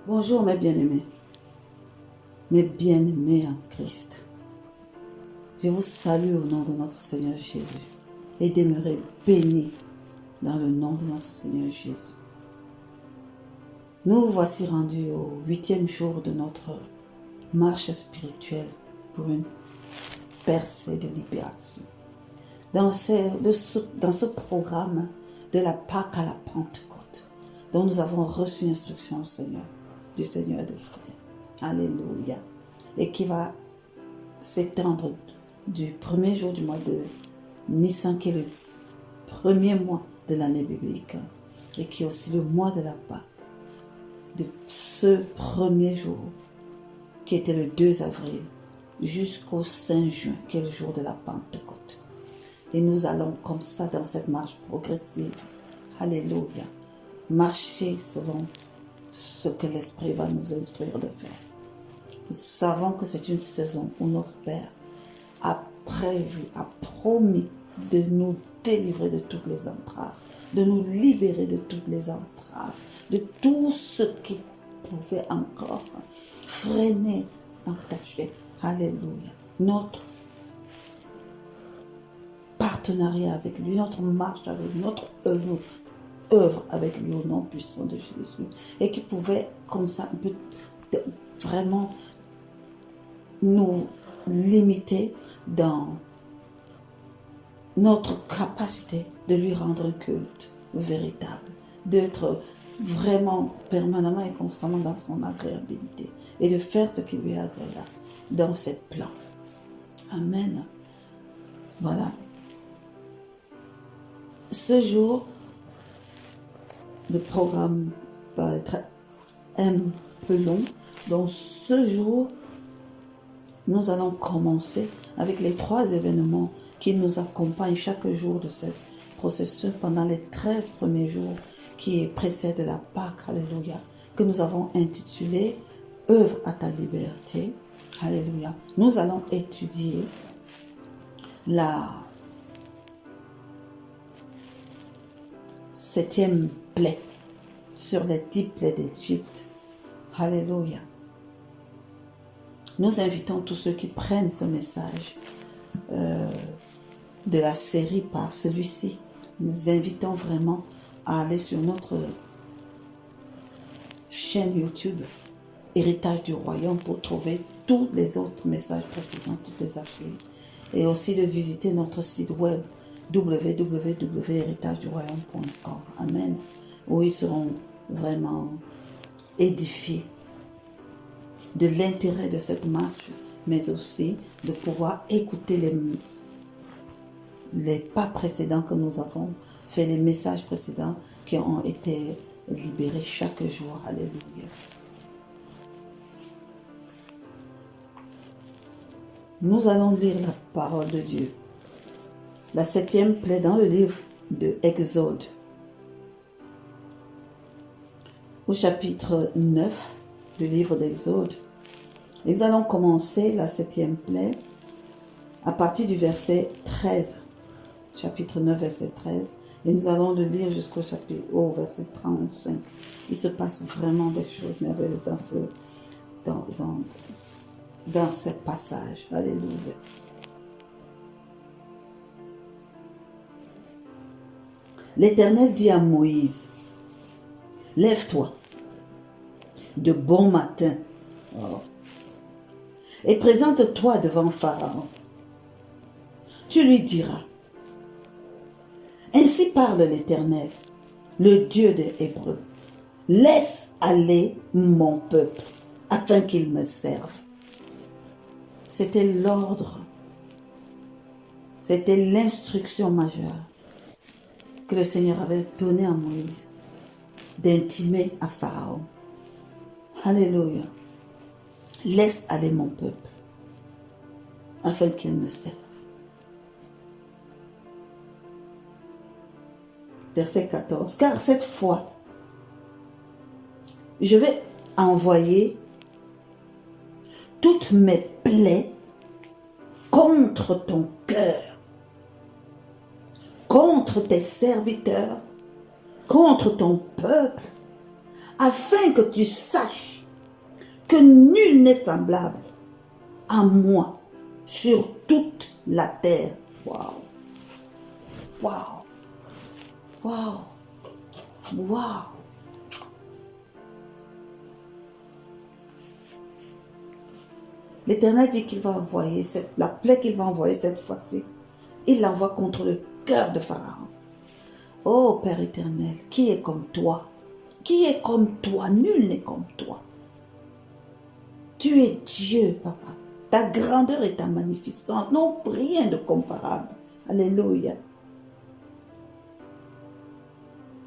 Bonjour mes bien-aimés en Christ. Je vous salue au nom de notre Seigneur Jésus et demeurez bénis dans le nom de notre Seigneur Jésus. Nous voici rendus au 8e jour de notre marche spirituelle pour une percée de libération. Dans ce programme de la Pâque à la Pentecôte, dont nous avons reçu instruction du Seigneur de frères. Alléluia. Et qui va s'étendre du premier jour du mois de Nissan, qui est le premier mois de l'année biblique, et qui est aussi le mois de la Pâque. De ce premier jour, qui était le 2 avril, jusqu'au 5 juin, qui est le jour de la Pentecôte. Et nous allons comme ça dans cette marche progressive. Alléluia. Marcher selon ce que l'Esprit va nous instruire de faire. Nous savons que c'est une saison où notre Père a prévu, a promis de nous délivrer de toutes les entraves, de nous libérer de toutes les entraves, de tout ce qui pouvait encore freiner, entacher. Alléluia. Notre partenariat avec lui, notre marche avec lui, notre œuvre avec lui au nom puissant de Jésus, et qui pouvait comme ça un peu vraiment nous limiter dans notre capacité de lui rendre un culte véritable, d'être vraiment permanemment et constamment dans son agréabilité et de faire ce qui lui est agréable dans ses plans. Amen. Voilà. Ce jour, le programme va être un peu long. Donc ce jour, nous allons commencer avec les 3 événements qui nous accompagnent chaque jour de ce processus pendant les 13 premiers jours qui précèdent la Pâque, alléluia, que nous avons intitulé « Œuvre à ta liberté », alléluia. Nous allons étudier la 7e plaie sur les 10 plaies d'Égypte, alléluia. Nous invitons tous ceux qui prennent ce message de la série par celui-ci. Nous invitons vraiment à aller sur notre chaîne YouTube Héritage du Royaume pour trouver tous les autres messages précédents, toutes les archives. Et aussi de visiter notre site web www.héritageduroyaume.com. Amen. Où ils seront vraiment édifiés de l'intérêt de cette marche, mais aussi de pouvoir écouter les pas précédents que nous avons fait, les messages précédents qui ont été libérés chaque jour. Alléluia. Nous allons lire la parole de Dieu. La 7e plaie dans le livre de Exode, au chapitre 9 du livre d'Exode. Et nous allons commencer la 7e plaie à partir du verset 13, chapitre 9, verset 13, et nous allons le lire au verset 35. Il se passe vraiment des choses merveilleuses dans ce passage. Alléluia. L'Éternel dit à Moïse, « Lève-toi de bon matin et présente-toi devant Pharaon. Tu lui diras, ainsi parle l'Éternel, le Dieu des Hébreux. Laisse aller mon peuple afin qu'il me serve. » C'était l'ordre, c'était l'instruction majeure que le Seigneur avait donnée à Moïse d'intimer à Pharaon. Alléluia. Laisse aller mon peuple afin qu'il me serve. Verset 14. Car cette fois, je vais envoyer toutes mes plaies contre ton cœur, contre tes serviteurs, contre ton peuple, afin que tu saches que nul n'est semblable à moi sur toute la terre. Waouh! Waouh! Waouh! Waouh! L'Éternel dit qu'il va envoyer la plaie qu'il va envoyer cette fois-ci. Il l'envoie contre le cœur de Pharaon. Oh Père éternel, qui est comme toi? Qui est comme toi? Nul n'est comme toi. Tu es Dieu, papa. Ta grandeur et ta magnificence n'ont rien de comparable. Alléluia.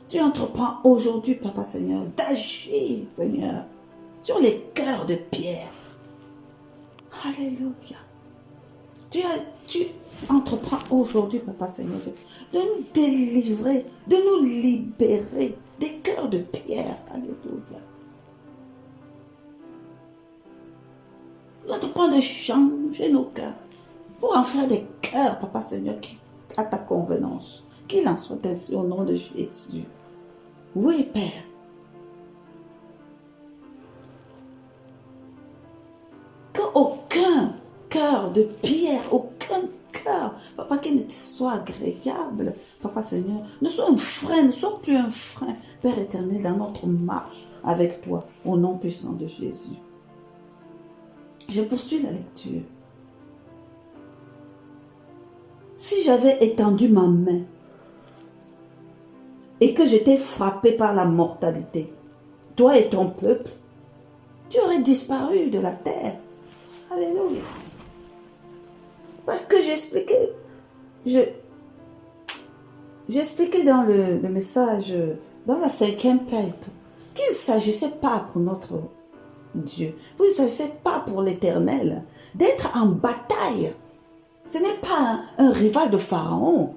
Tu entreprends aujourd'hui, papa Seigneur, d'agir, Seigneur, sur les cœurs de pierre. Alléluia. Tu entreprends aujourd'hui, papa Seigneur, de nous délivrer, de nous libérer des cœurs de pierre. Alléluia. Tu entreprends de changer nos cœurs pour en faire des cœurs, papa Seigneur, à ta convenance. Qu'il en soit ainsi au nom de Jésus. Oui, Père. Qu'aucun cœur de pierre, aucun cœur, papa, qui ne te soit agréable, papa Seigneur, ne soit un frein, ne soit plus un frein, Père éternel, dans notre marche avec toi, au nom puissant de Jésus. Je poursuis la lecture. Si j'avais étendu ma main et que j'étais frappé par la mortalité, toi et ton peuple, tu aurais disparu de la terre. Alléluia. Parce que j'expliquais dans le message, dans la 5e plainte, qu'il ne s'agissait pas pour notre Dieu, il ne s'agissait pas pour l'Éternel d'être en bataille. Ce n'est pas un rival de Pharaon.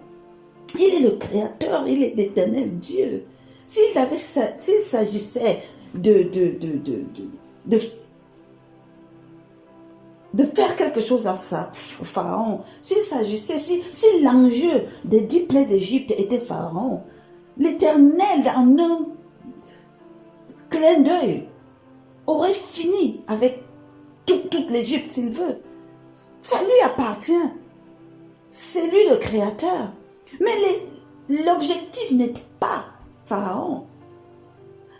Il est le Créateur, il est l'Éternel Dieu. S'il s'agissait de faire quelque chose à Pharaon, s'il s'agissait, si l'enjeu des 10 plaies d'Égypte était Pharaon, l'Éternel, en un clin d'œil, aurait fini avec toute l'Égypte s'il veut. Ça lui appartient. C'est lui le Créateur. Mais l'objectif n'était pas Pharaon.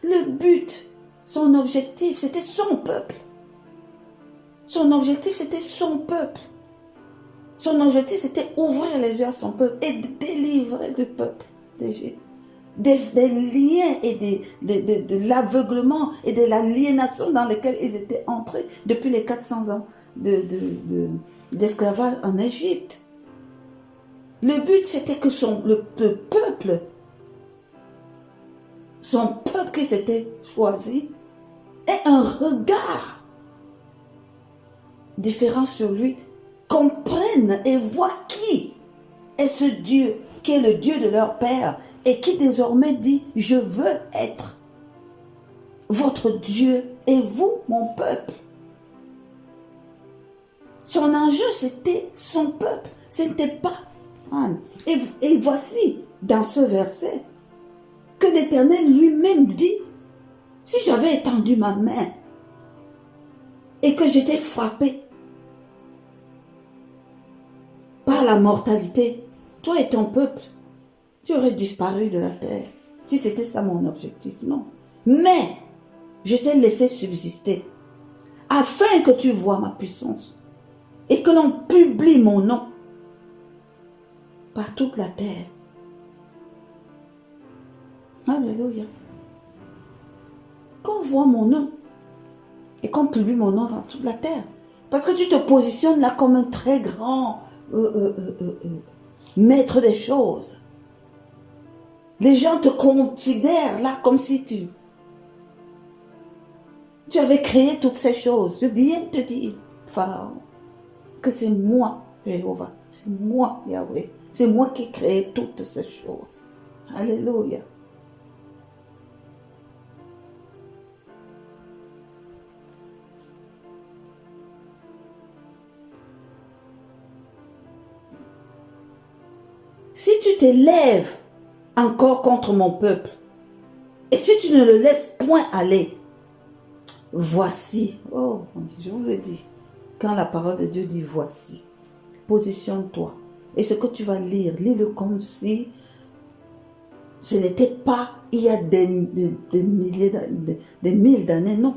Le but, son objectif, c'était son peuple. Son objectif, c'était son peuple. Son objectif, c'était ouvrir les yeux à son peuple et délivrer du peuple d'Égypte. Des liens et de l'aveuglement et de l'aliénation dans lesquels ils étaient entrés depuis les 400 ans d'esclavage en Égypte. Le but, c'était que le peuple, son peuple qui s'était choisi, ait un regard différent sur lui, comprenne et voit qui est ce Dieu, qui est le Dieu de leur père, et qui désormais dit, je veux être votre Dieu et vous, mon peuple. Son enjeu, c'était son peuple, ce n'était pas Fran. Et voici, dans ce verset, que l'Éternel lui-même dit, si j'avais étendu ma main et que j'étais frappé par la mortalité, toi et ton peuple, tu aurais disparu de la terre. Si c'était ça mon objectif, non. Mais, je t'ai laissé subsister, afin que tu vois ma puissance, et que l'on publie mon nom par toute la terre. Alléluia. Qu'on voit mon nom, et qu'on publie mon nom dans toute la terre. Parce que tu te positionnes là comme un très grand maître des choses. Les gens te considèrent là comme si tu avais créé toutes ces choses. Je viens te dire, Pharaon, que c'est moi, Jéhovah. C'est moi, Yahweh. C'est moi qui ai créé toutes ces choses. Alléluia. Si tu t'élèves encore contre mon peuple, et si tu ne le laisses point aller, Voici. Oh, je vous ai dit, quand la parole de Dieu dit voici, positionne-toi. Et ce que tu vas lire, lis-le comme si ce n'était pas il y a des milliers, des mille d'années, non.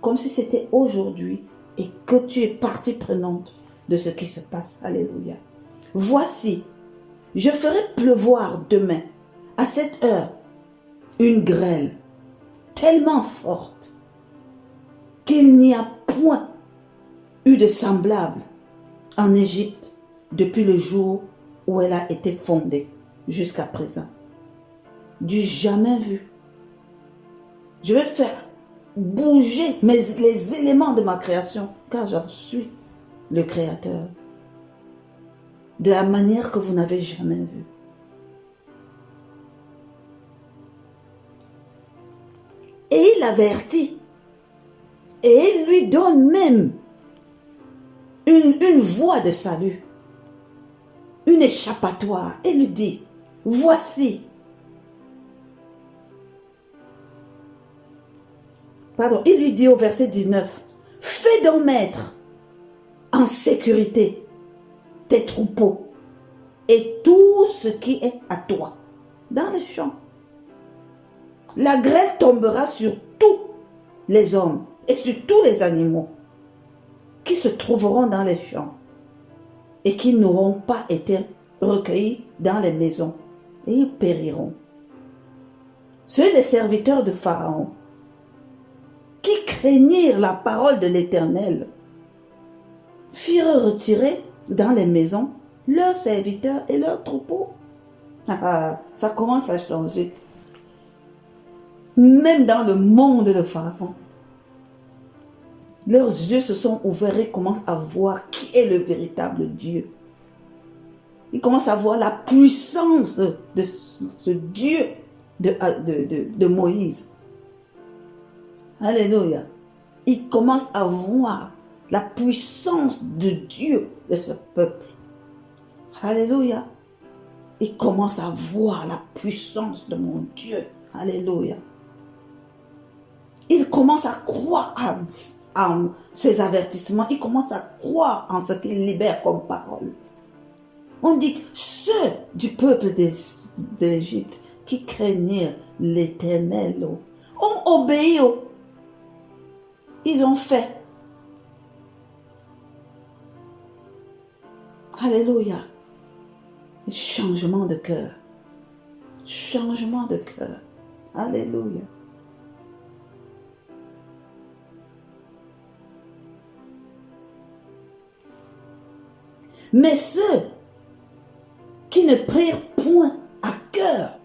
Comme si c'était aujourd'hui et que tu es partie prenante de ce qui se passe. Alléluia. Voici, je ferai pleuvoir demain, à cette heure, une grêle tellement forte qu'il n'y a point eu de semblable en Égypte depuis le jour où elle a été fondée jusqu'à présent. Du jamais vu. Je vais faire bouger les éléments de ma création, car je suis le créateur, de la manière que vous n'avez jamais vue. Et il avertit, et il lui donne même une voie de salut, une échappatoire, et lui dit, voici. Pardon, il lui dit au verset 19, fais donc mettre en sécurité tes troupeaux et tout ce qui est à toi dans les champs. La grêle tombera sur tous les hommes et sur tous les animaux qui se trouveront dans les champs et qui n'auront pas été recueillis dans les maisons, et ils périront. Ceux des serviteurs de Pharaon qui craignirent la parole de l'Éternel firent retirer dans les maisons leurs serviteurs et leurs troupeaux. Ça commence à changer. Même dans le monde de Pharaon, leurs yeux se sont ouverts et commencent à voir qui est le véritable Dieu. Ils commencent à voir la puissance de ce Dieu de Moïse. Alléluia. Ils commencent à voir la puissance de Dieu de ce peuple. Alléluia. Ils commencent à voir la puissance de mon Dieu. Alléluia. Ils commencent à croire à ces avertissements. Ils commencent à croire en ce qu'il libère comme parole. On dit que ceux du peuple d'Égypte qui craignirent l'Éternel ont obéi. Ils ont fait. Alléluia. Changement de cœur. Changement de cœur. Alléluia. Mais ceux qui ne prirent point à cœur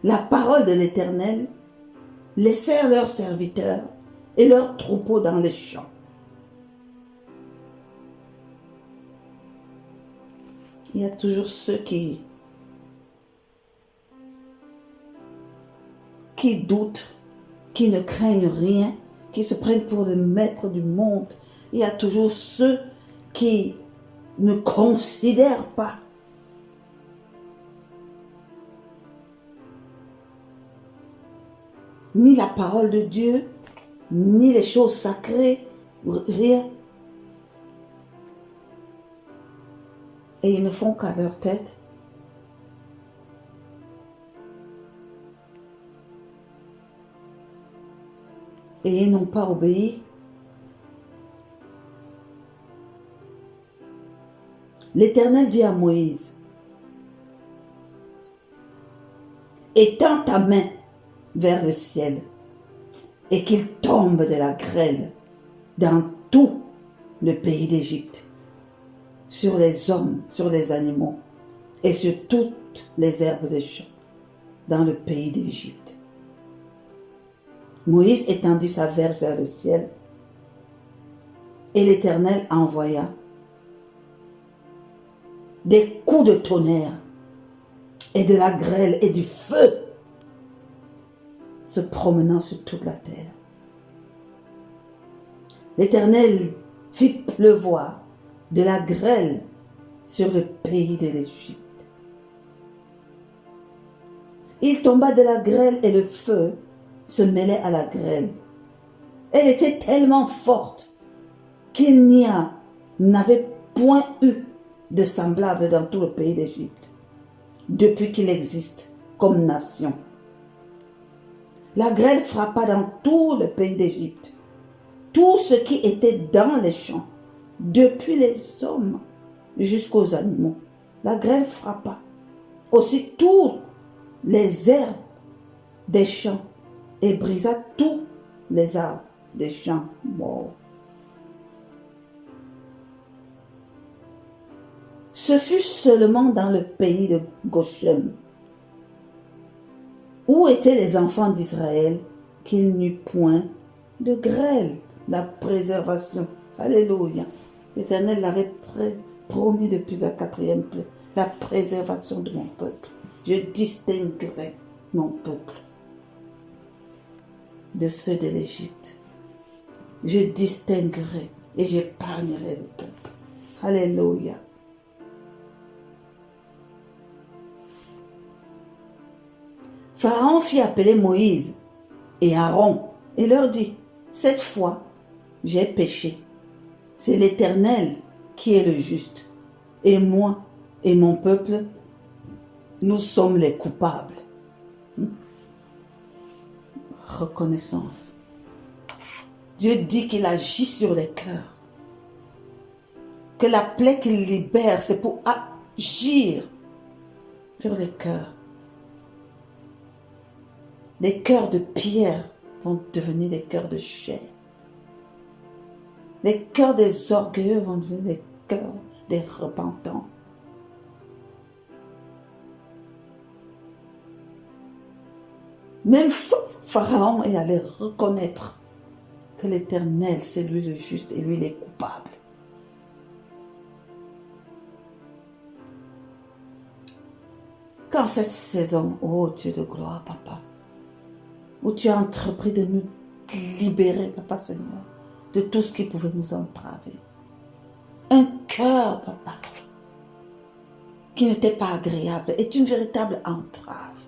la parole de l'Éternel laissèrent leurs serviteurs et leurs troupeaux dans les champs. Il y a toujours ceux qui doutent, qui ne craignent rien, qui se prennent pour le maître du monde. Il y a toujours ceux qui ne considèrent pas ni la parole de Dieu, ni les choses sacrées, rien. Et ils ne font qu'à leur tête. Et ils n'ont pas obéi. L'Éternel dit à Moïse, étends ta main vers le ciel et qu'il tombe de la grêle dans tout le pays d'Égypte, sur les hommes, sur les animaux et sur toutes les herbes des champs dans le pays d'Égypte. Moïse étendit sa verge vers le ciel et l'Éternel envoya des coups de tonnerre et de la grêle et du feu se promenant sur toute la terre. L'Éternel fit pleuvoir de la grêle sur le pays de l'Égypte. Il tomba de la grêle et le feu se mêlait à la grêle Elle était tellement forte qu'il n'avait point eu de semblable dans tout le pays d'Égypte, depuis qu'il existe comme nation. La grêle frappa dans tout le pays d'Égypte, tout ce qui était dans les champs, depuis les hommes jusqu'aux animaux. La grêle frappa aussi tous les herbes des champs et brisa tous les arbres des champs morts. Ce fut seulement dans le pays de Goshen, où étaient les enfants d'Israël, qu'il n'y eut point de grêle. La préservation. Alléluia. L'Éternel l'avait promis depuis la 4e plaie. La préservation de mon peuple. Je distinguerai mon peuple de ceux de l'Égypte. Je distinguerai et j'épargnerai le peuple. Alléluia. Pharaon fit appeler Moïse et Aaron et leur dit, cette fois, j'ai péché. C'est l'Éternel qui est le juste. Et moi et mon peuple, nous sommes les coupables. Reconnaissance. Dieu dit qu'il agit sur les cœurs. Que la plaie qu'il libère, c'est pour agir sur les cœurs. Les cœurs de pierre vont devenir des cœurs de chair. Les cœurs des orgueilleux vont devenir des cœurs des repentants. Même Pharaon est allé reconnaître que l'Éternel, c'est lui le juste et lui les coupables. Quand cette saison, oh Dieu de gloire, papa, où tu as entrepris de nous libérer, papa Seigneur, de tout ce qui pouvait nous entraver. Un cœur, papa, qui n'était pas agréable, est une véritable entrave.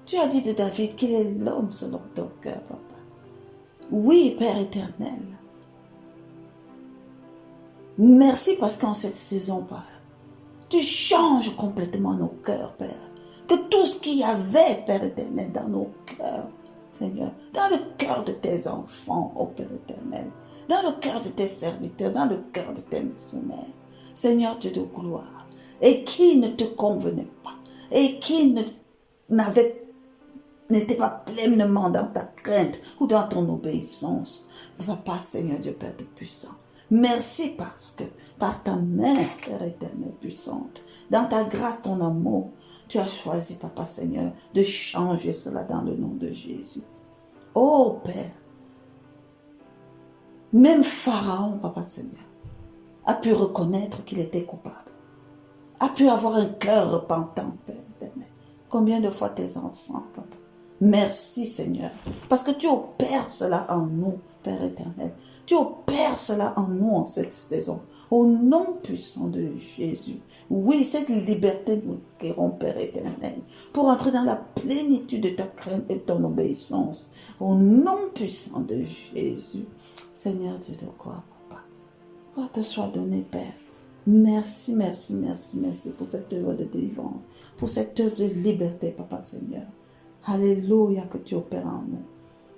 Tu as dit de David qu'il est l'homme selon ton cœur, papa. Oui, Père éternel. Merci parce qu'en cette saison, Père, tu changes complètement nos cœurs, Père. Que tout ce qu'il y avait, Père éternel, dans nos cœurs, Seigneur, dans le cœur de tes enfants, ô Père éternel, dans le cœur de tes serviteurs, dans le cœur de tes missionnaires, Seigneur Dieu de gloire, et qui ne te convenait pas, et qui n'était pas pleinement dans ta crainte ou dans ton obéissance. Papa, Seigneur Dieu Père de puissant, merci parce que par ta main, Père éternel puissante, dans ta grâce, ton amour, tu as choisi, Papa Seigneur, de changer cela dans le nom de Jésus. Oh Père, même Pharaon, Papa Seigneur, a pu reconnaître qu'il était coupable, a pu avoir un cœur repentant, Père éternel. Combien de fois tes enfants, Papa? Merci Seigneur, parce que tu opères cela en nous, Père éternel. Tu opères cela en nous en cette saison, au nom puissant de Jésus. Oui, cette liberté nous requièrons, Père éternel, pour entrer dans la plénitude de ta crainte et de ton obéissance, au nom puissant de Jésus. Seigneur Dieu de gloire, Papa, gloire te soit donnée, Père. Merci, merci, merci, merci pour cette œuvre de délivrance, pour cette œuvre de liberté, Papa Seigneur. Alléluia, que tu opères en nous,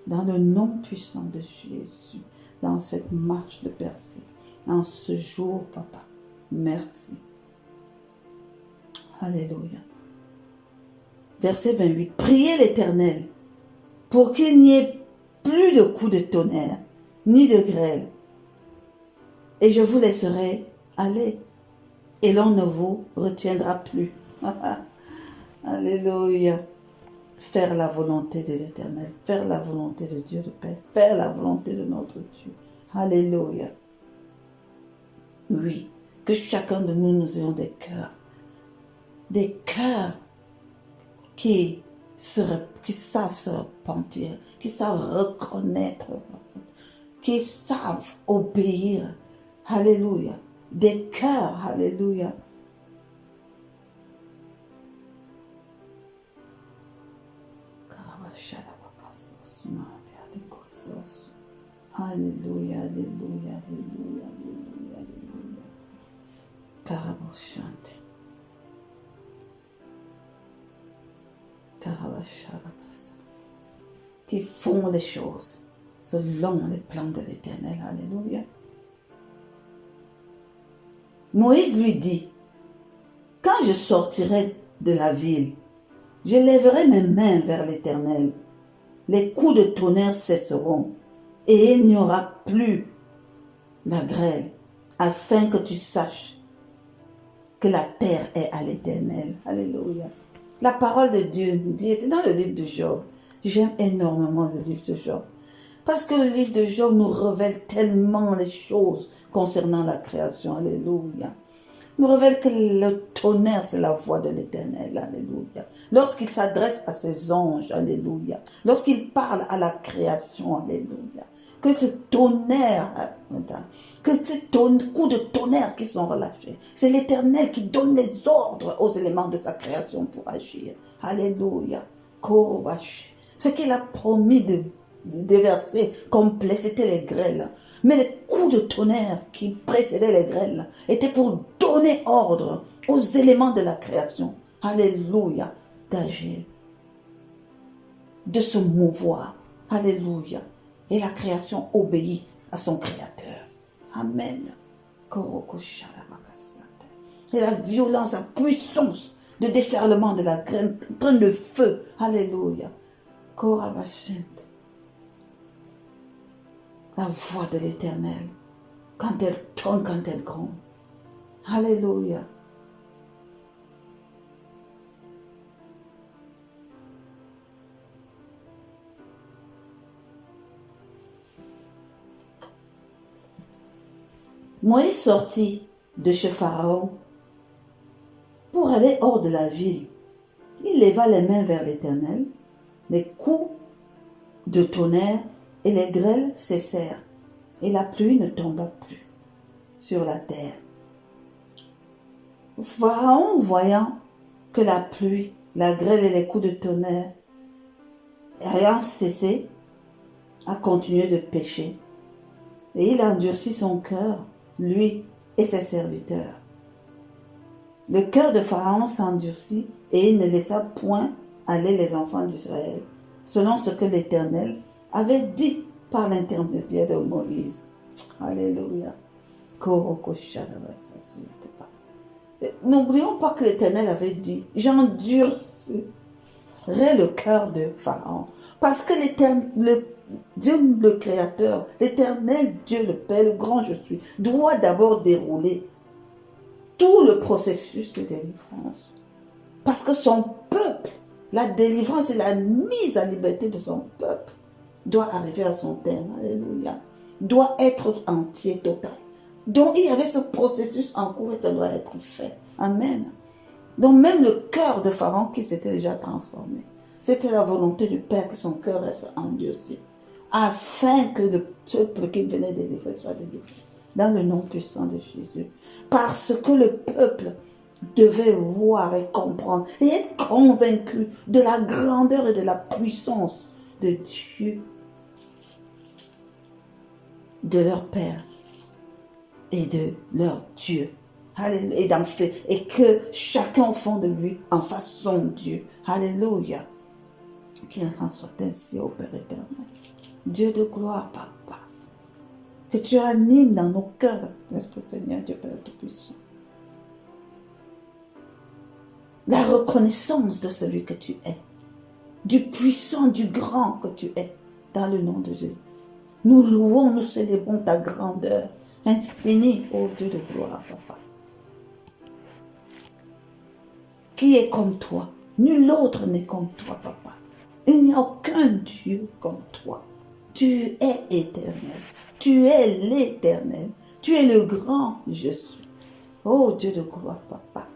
dans le nom puissant de Jésus, dans cette marche de percée, en ce jour, Papa. Merci. Alléluia. Verset 28. Priez l'Éternel pour qu'il n'y ait plus de coups de tonnerre, ni de grêle, et je vous laisserai aller, et l'on ne vous retiendra plus. Alléluia. Faire la volonté de l'Éternel, faire la volonté de Dieu le Père, faire la volonté de notre Dieu. Alléluia. Oui, que chacun de nous ayons des cœurs qui savent se repentir, qui savent reconnaître, qui savent obéir. Alléluia. Des cœurs, alléluia. Alléluia, alléluia, alléluia, alléluia, alléluia. Karaboshante. Karabasharabasa. Qui font les choses selon les plans de l'Éternel. Alléluia. Moïse lui dit, quand je sortirai de la ville, je lèverai mes mains vers l'Éternel. Les coups de tonnerre cesseront et il n'y aura plus la grêle, afin que tu saches que la terre est à l'Éternel. Alléluia. La parole de Dieu nous dit, c'est dans le livre de Job. J'aime énormément le livre de Job. Parce que le livre de Job nous révèle tellement les choses concernant la création. Alléluia. Nous révèle que le tonnerre, c'est la voix de l'Éternel. Alléluia. Lorsqu'il s'adresse à ses anges. Alléluia. Lorsqu'il parle à la création. Alléluia. Que ce tonnerre, que ces coups de tonnerre qui sont relâchés, c'est l'Éternel qui donne les ordres aux éléments de sa création pour agir. Alléluia. Ce qu'il a promis de déverser complet, c'était les grêles. Mais les coups de tonnerre qui précédaient les grêles étaient pour donner ordre aux éléments de la création. Alléluia. D'agir. De se mouvoir. Alléluia. Et la création obéit à son créateur. Amen. Et la violence, la puissance de déferlement de la graine prennent le feu. Alléluia. La voix de l'Éternel, quand elle tonne, quand elle gronde. Alléluia. Moïse sortit de chez Pharaon pour aller hors de la ville. Il leva les mains vers l'Éternel. Les coups de tonnerre et les grêles cessèrent, et la pluie ne tomba plus sur la terre. Pharaon, voyant que la pluie, la grêle et les coups de tonnerre ayant cessé, a continué de pécher, et il a endurci son cœur, lui et ses serviteurs. Le cœur de Pharaon s'endurcit, et il ne laissa point aller les enfants d'Israël, selon ce que l'Éternel avait dit par l'intermédiaire de Moïse. Alléluia. N'oublions pas que l'Éternel avait dit, j'endurerai le cœur de Pharaon. Parce que Dieu le Créateur, l'Éternel Dieu le Père, le grand je suis, doit d'abord dérouler tout le processus de délivrance. Parce que son peuple, la délivrance et la mise en liberté de son peuple doit arriver à son terme. Alléluia. Doit être entier, total. Donc il y avait ce processus en cours et ça doit être fait. Amen. Donc même le cœur de Pharaon qui s'était déjà transformé, c'était la volonté du Père que son cœur reste endurci, afin que le peuple qu'il venait délivrer soit délivré. Dans le nom puissant de Jésus. Parce que le peuple devait voir et comprendre et être convaincu de la grandeur et de la puissance de Dieu, de leur Père et de leur Dieu. Et d'en fait, et que chacun au fond de lui en fasse son Dieu. Alléluia. Qu'il en soit ainsi au Père éternel. Dieu de gloire, Papa. Que tu animes dans nos cœurs, Esprit Seigneur, Dieu Père Tout-Puissant. La reconnaissance de celui que tu es. Du puissant, du grand que tu es. Dans le nom de Jésus. Nous louons, nous célébrons ta grandeur infinie, ô Dieu de gloire, Papa. Qui est comme toi? Nul autre n'est comme toi, Papa. Il n'y a aucun Dieu comme toi. Tu es éternel. Tu es l'éternel. Tu es le grand je suis. Oh Dieu de gloire, Papa.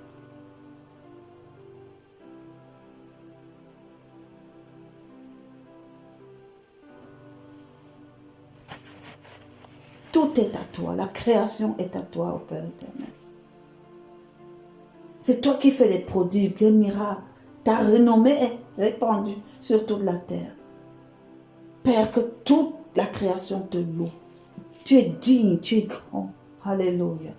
Tout est à toi. La création est à toi, ô Père éternel. C'est toi qui fais les prodiges, les miracles. Ta renommée est répandue sur toute la terre. Père, que toute la création te loue. Tu es digne, tu es grand. Alléluia.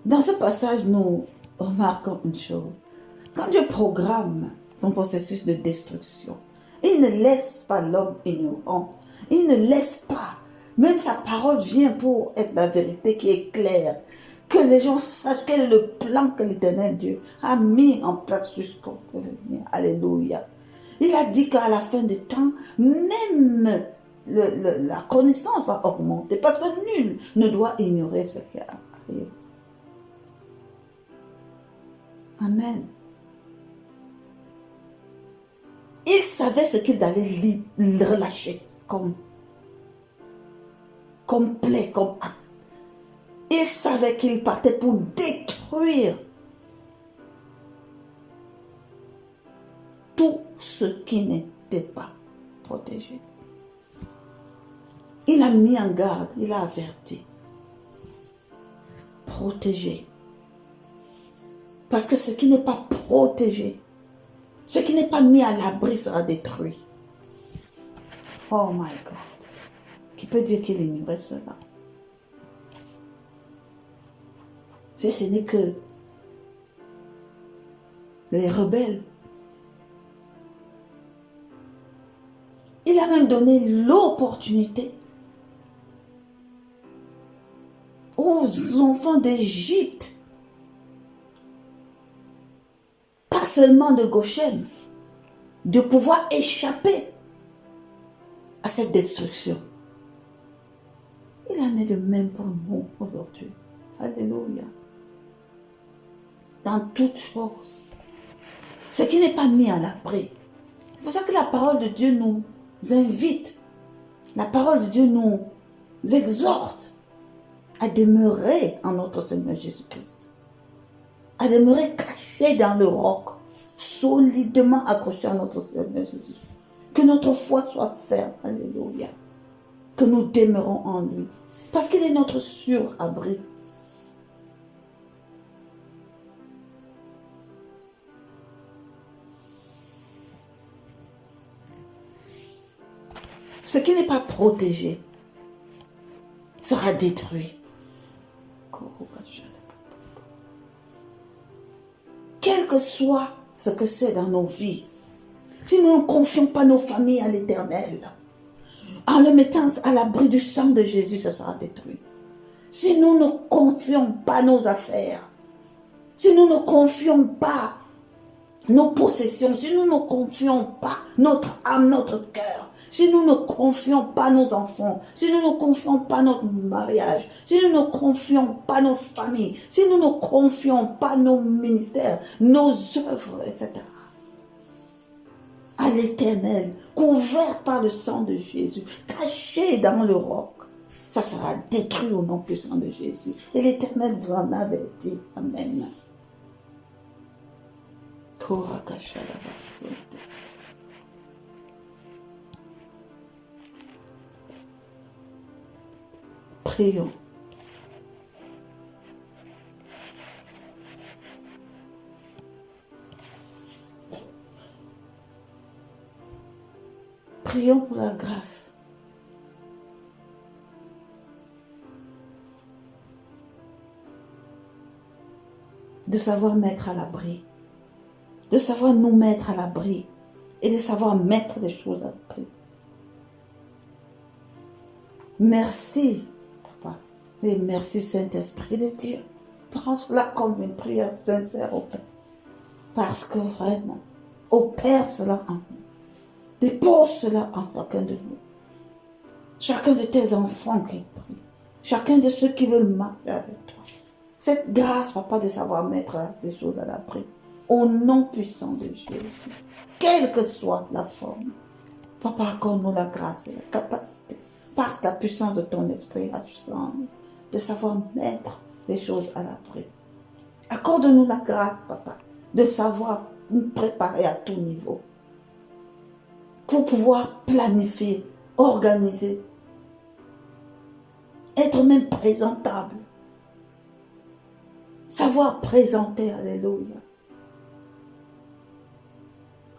Dans ce passage, nous remarquons une chose. Quand Dieu programme son processus de destruction, il ne laisse pas l'homme ignorant. Il ne laisse pas. Même sa parole vient pour être la vérité qui est claire. Que les gens sachent quel est le plan que l'Éternel Dieu a mis en place jusqu'au venir. Alléluia. Il a dit qu'à la fin des temps, même la connaissance va augmenter. Parce que nul ne doit ignorer ce qui arrive. Amen. Il savait ce qu'il allait relâcher comme plaie, comme acte. Il savait qu'il partait pour détruire tout ce qui n'était pas protégé. Il a mis en garde, il a averti. Protégé. Parce que ce qui n'est pas protégé, ce qui n'est pas mis à l'abri sera détruit. Oh my God. Qui peut dire qu'il ignorait cela? Si ce n'est que les rebelles. Il a même donné l'opportunité aux enfants d'Égypte, pas seulement de Goshen, de pouvoir échapper à cette destruction. Il en est de même pour nous aujourd'hui. Alléluia. Dans toutes choses. Ce qui n'est pas mis à l'abri. C'est pour ça que la parole de Dieu nous invite. La parole de Dieu nous exhorte à demeurer en notre Seigneur Jésus-Christ. À demeurer caché dans le roc, solidement accroché à notre Seigneur Jésus. Que notre foi soit ferme. Alléluia. Que nous demeurons en lui. Parce qu'il est notre sûr abri. Ce qui n'est pas protégé sera détruit. Quel que soit ce que c'est dans nos vies, si nous ne confions pas nos familles à l'Éternel, en le mettant à l'abri du sang de Jésus, ça sera détruit. Si nous ne confions pas nos affaires, si nous ne confions pas nos possessions, si nous ne confions pas notre âme, notre cœur, si nous ne confions pas nos enfants, si nous ne confions pas notre mariage, si nous ne confions pas nos familles, si nous ne confions pas nos ministères, nos œuvres, etc. à l'Éternel, couvert par le sang de Jésus, caché dans le roc, ça sera détruit au nom puissant de Jésus. Et l'Éternel vous en avertit. Amen. Prions. Prions pour la grâce. De savoir mettre à l'abri. De savoir nous mettre à l'abri. Et de savoir mettre les choses à l'abri. Merci, Papa. Et merci, Saint-Esprit de Dieu. Prends cela comme une prière sincère au Père. Parce que vraiment, opère cela en nous. Dépose cela en chacun de nous. Chacun de tes enfants qui prient. Chacun de ceux qui veulent marcher avec toi. Cette grâce, Papa, de savoir mettre les choses à l'abri. Au nom puissant de Jésus. Quelle que soit la forme. Papa, accorde-nous la grâce et la capacité. Par la puissance de ton esprit agissant. De savoir mettre les choses à l'abri. Accorde-nous la grâce, Papa. De savoir nous préparer à tout niveau. pour pouvoir planifier, organiser, être même présentable, savoir présenter, alléluia.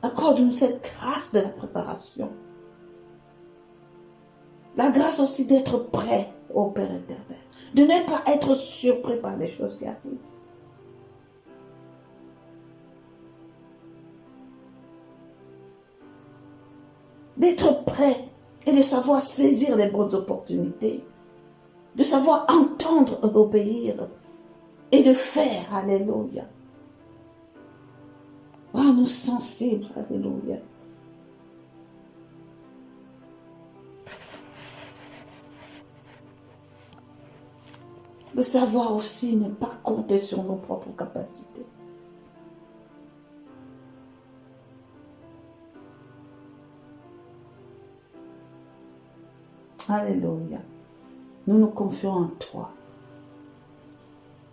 Accorde-nous cette grâce de la préparation. La grâce aussi d'être prêt au Père éternel. De ne pas être surpris par les choses qui arrivent. D'être prêt et de savoir saisir les bonnes opportunités. De savoir entendre et obéir. Et de faire, alléluia. Rends-nous sensibles, alléluia. De savoir aussi ne pas compter sur nos propres capacités. Alléluia. Nous nous confions en toi.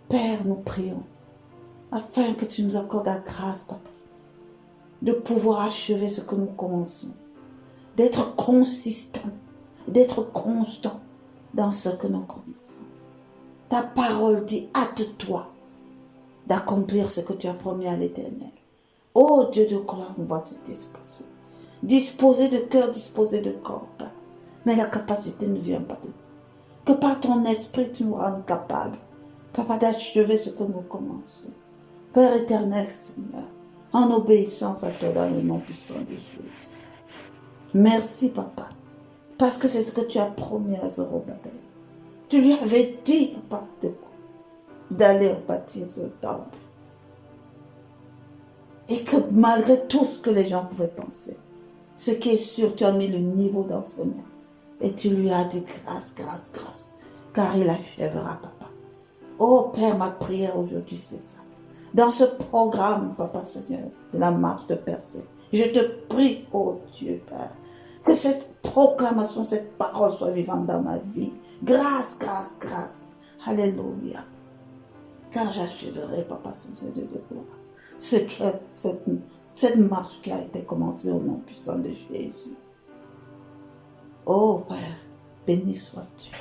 Père, nous prions, afin que tu nous accordes la grâce, papa, de pouvoir achever ce que nous commençons, d'être consistant, d'être constant dans ce que nous commençons. Ta parole dit, hâte-toi d'accomplir ce que tu as promis à l'Éternel. Ô Dieu de gloire, on va se disposer. Disposer de cœur, disposer de corps. Mais la capacité ne vient pas de nous. Que par ton esprit, tu nous rendes capables, papa, d'achever ce que nous commençons. Père éternel, Seigneur, en obéissance à toi dans le nom puissant de Jésus. Merci, papa, parce que c'est ce que tu as promis à Zorobabel. Tu lui avais dit, papa, d'aller bâtir ce temple. Et que malgré tout ce que les gens pouvaient penser, ce qui est sûr, tu as mis le niveau dans ses mains. Et tu lui as dit grâce, grâce, grâce, car il achèvera, papa. Oh Père, ma prière aujourd'hui, c'est ça. Dans ce programme, papa Seigneur, de la marche de percée, je te prie, oh Dieu, Père, que cette proclamation, cette parole soit vivante dans ma vie. Grâce, grâce, grâce. Alléluia. Car j'achèverai, papa Seigneur Dieu de gloire, cette marche qui a été commencée au nom puissant de Jésus. Oh Père, béni sois-tu.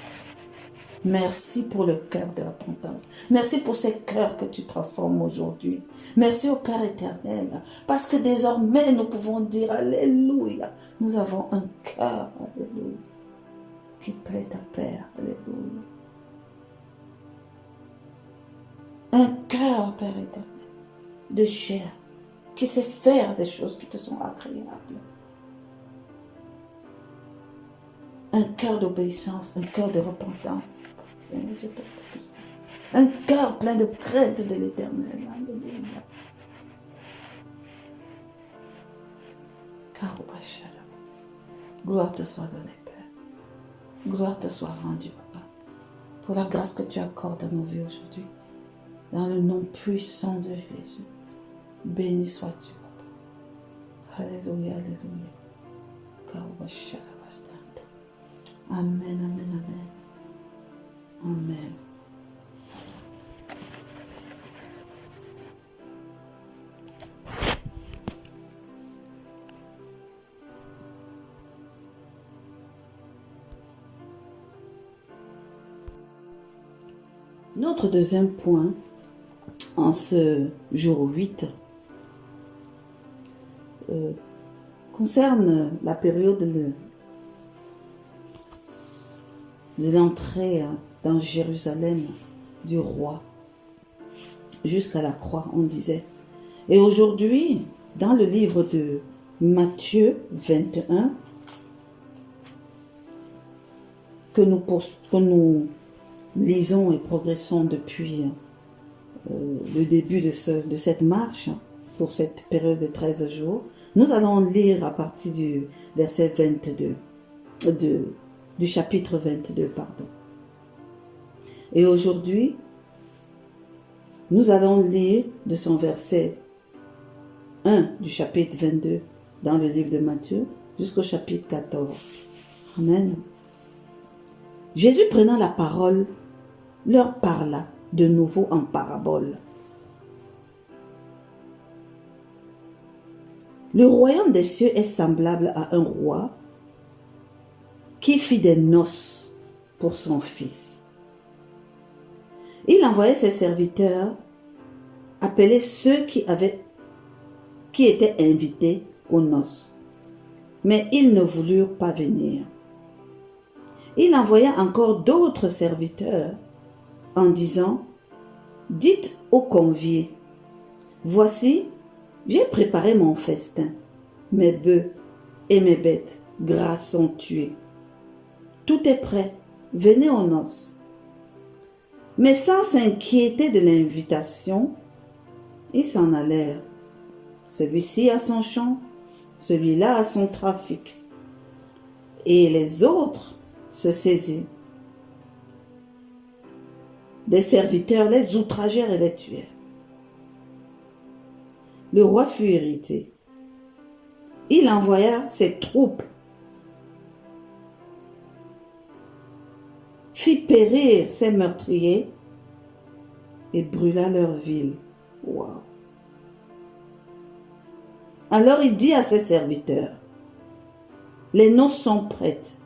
Merci pour le cœur de repentance. Merci pour ces cœurs que tu transformes aujourd'hui. Merci au Père éternel. Parce que désormais, nous pouvons dire Alléluia. Nous avons un cœur, Alléluia, qui plaît à Père. Alléluia. Un cœur, Père éternel, de chair, qui sait faire des choses qui te sont agréables. Un cœur d'obéissance, un cœur de repentance. Seigneur, je peux tout ça. Un cœur plein de crainte de l'Éternel. Alléluia. Gloire te soit donnée, Père. Gloire te soit rendue, Papa, pour la grâce que tu accordes à nos vies aujourd'hui. Dans le nom puissant de Jésus. Béni sois-tu, Papa. Alléluia, alléluia. Amen, amen, amen. Amen. Notre deuxième point, en ce jour 8, concerne la période de l'entrée dans Jérusalem du roi jusqu'à la croix, on disait. Et aujourd'hui, dans le livre de Matthieu 21, que nous lisons et progressons depuis le début de cette marche, pour cette période de 13 jours, nous allons lire à partir du verset 22, du chapitre 22, pardon. Et aujourd'hui, nous allons lire de son verset 1 du chapitre 22 dans le livre de Matthieu jusqu'au chapitre 14. Amen. Jésus prenant la parole, leur parla de nouveau en parabole. Le royaume des cieux est semblable à un roi qui fit des noces pour son fils. Il envoyait ses serviteurs appeler ceux qui étaient invités aux noces, mais ils ne voulurent pas venir. Il envoya encore d'autres serviteurs en disant, « Dites aux conviés, voici, j'ai préparé mon festin, mes bœufs et mes bêtes grasses sont tués. Tout est prêt, venez aux noces. » Mais sans s'inquiéter de l'invitation, ils s'en allèrent. Celui-ci a son champ, celui-là a son trafic. Et les autres se saisirent. Des serviteurs les outragèrent et les tuèrent. Le roi fut irrité. Il envoya ses troupes, fit périr ses meurtriers et brûla leur ville. Wow. Alors il dit à ses serviteurs, les noces sont prêtes,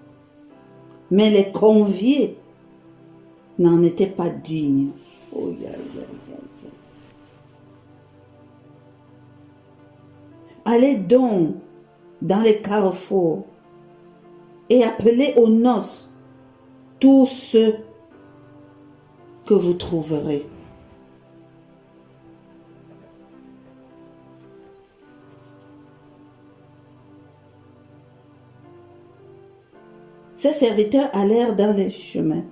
mais les conviés n'en étaient pas dignes. Oh, yeah, yeah, yeah, yeah. Allez donc dans les carrefours et appelez aux noces tous ceux que vous trouverez. Ses serviteurs allèrent dans les chemins,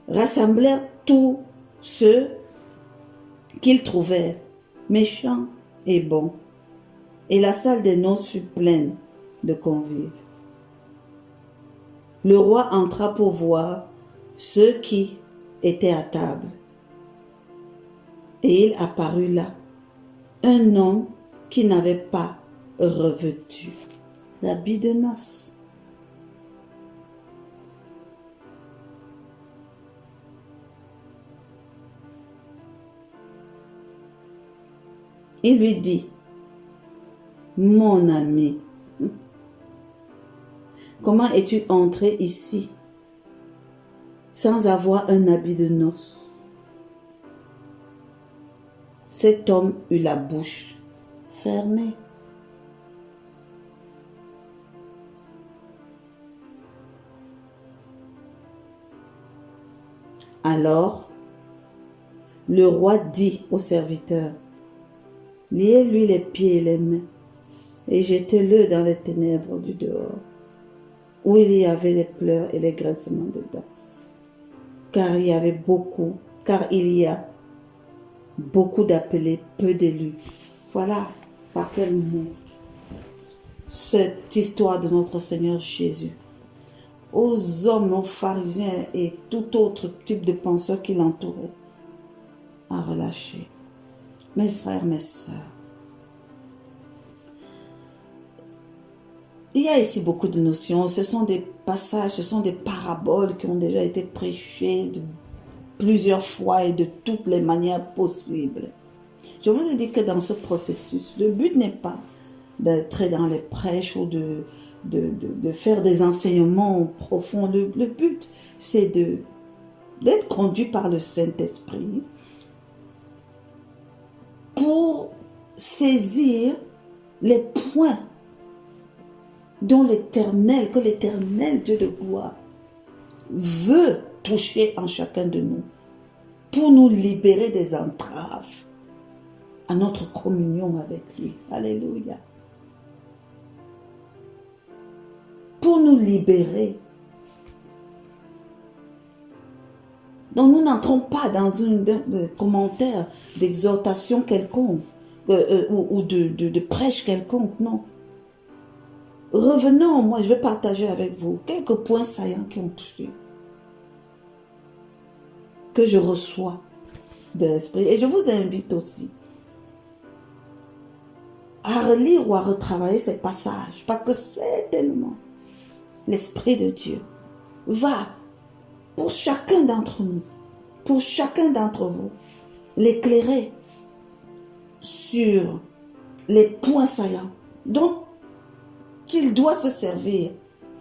rassemblèrent tous ceux qu'ils trouvèrent, méchants et bons, et la salle des noces fut pleine de convives. Le roi entra pour voir ceux qui étaient à table, et il apparut là un homme qui n'avait pas revêtu l'habit de noces. Il lui dit, « Mon ami, comment es-tu entré ici sans avoir un habit de noces ?» Cet homme eut la bouche fermée. Alors, le roi dit au serviteur, « Liez-lui les pieds et les mains, et jetez-le dans les ténèbres du dehors, où il y avait les pleurs et les graissements de dents. Car il y a beaucoup d'appelés, peu d'élus. » Voilà par quel mot cette histoire de notre Seigneur Jésus aux hommes, aux pharisiens et tout autre type de penseurs qui l'entouraient a relâché. Mes frères, mes sœurs, il y a ici beaucoup de notions. Ce sont des passages, ce sont des paraboles qui ont déjà été prêchées plusieurs fois et de toutes les manières possibles. Je vous ai dit que dans ce processus, le but n'est pas d'être dans les prêches ou de faire des enseignements profonds. Le but, c'est d'être conduit par le Saint-Esprit pour saisir les points que l'éternel Dieu de gloire veut toucher en chacun de nous pour nous libérer des entraves à notre communion avec lui. Alléluia. Pour nous libérer. Donc nous n'entrons pas dans un commentaire d'exhortation quelconque ou de prêche quelconque, non. Revenons, moi je vais partager avec vous quelques points saillants qui ont touché, que je reçois de l'Esprit. Et je vous invite aussi à relire ou à retravailler ces passages, parce que certainement l'Esprit de Dieu va, pour chacun d'entre nous, pour chacun d'entre vous, l'éclairer sur les points saillants dont il doit se servir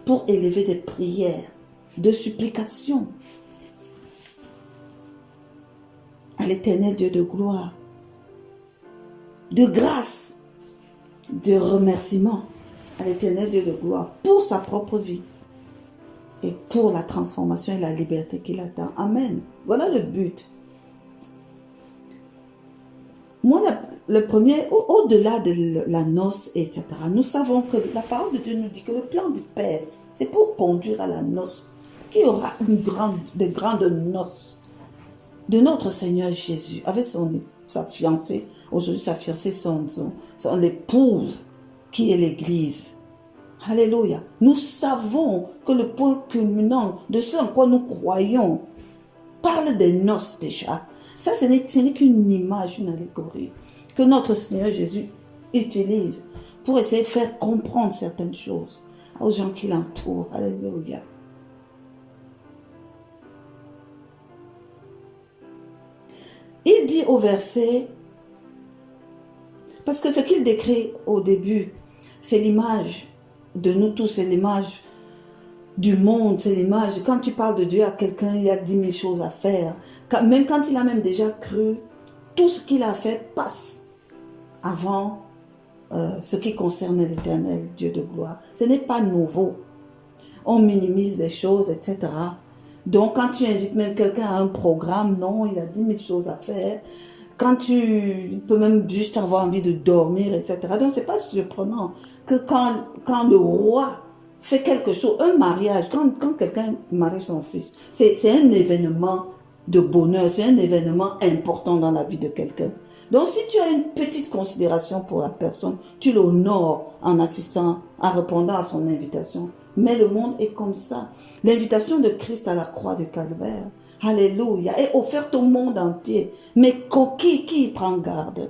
pour élever des prières de supplication à l'Éternel Dieu de gloire, de grâce, de remerciement à l'Éternel Dieu de gloire pour sa propre vie et pour la transformation et la liberté qu'il attend. Amen. Voilà le but. Moi, le premier, au-delà de la noce, etc., nous savons que la parole de Dieu nous dit que le plan du Père, c'est pour conduire à la noce, qui aura de grandes noces de notre Seigneur Jésus, avec sa fiancée, aujourd'hui sa fiancée, son épouse, qui est l'Église. Alléluia. Nous savons que le point culminant de ce en quoi nous croyons parle des noces déjà. Ça, ce n'est qu'une image, une allégorie que notre Seigneur Jésus utilise pour essayer de faire comprendre certaines choses aux gens qui l'entourent. Alléluia. Il dit au verset, parce que ce qu'il décrit au début, c'est l'image de nous tous, c'est l'image du monde, c'est l'image. Quand tu parles de Dieu à quelqu'un, il y a 10 000 choses à faire. Même quand il a même déjà cru, tout ce qu'il a fait passe avant ce qui concerne l'Éternel, Dieu de gloire. Ce n'est pas nouveau. On minimise les choses, etc. Donc, quand tu invites même quelqu'un à un programme, non, il a 10 000 choses à faire. Quand tu peux même juste avoir envie de dormir, etc. Donc, c'est pas surprenant que quand le roi fait quelque chose, un mariage, quand quelqu'un marie son fils, c'est un événement de bonheur, c'est un événement important dans la vie de quelqu'un. Donc, si tu as une petite considération pour la personne, tu l'honores en assistant, en répondant à son invitation. Mais le monde est comme ça. L'invitation de Christ à la croix du Calvaire, alléluia, est offerte au monde entier. Mais qui y prend garde?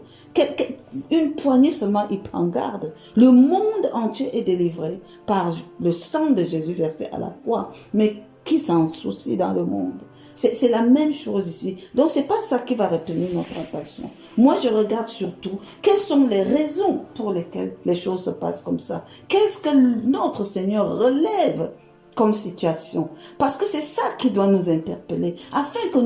Une poignée seulement y prend garde. Le monde entier est délivré par le sang de Jésus versé à la croix. Mais qui s'en soucie dans le monde? C'est la même chose ici. Donc, c'est pas ça qui va retenir notre attention. Moi, je regarde surtout quelles sont les raisons pour lesquelles les choses se passent comme ça. Qu'est-ce que notre Seigneur relève comme situation? Parce que c'est ça qui doit nous interpeller, afin que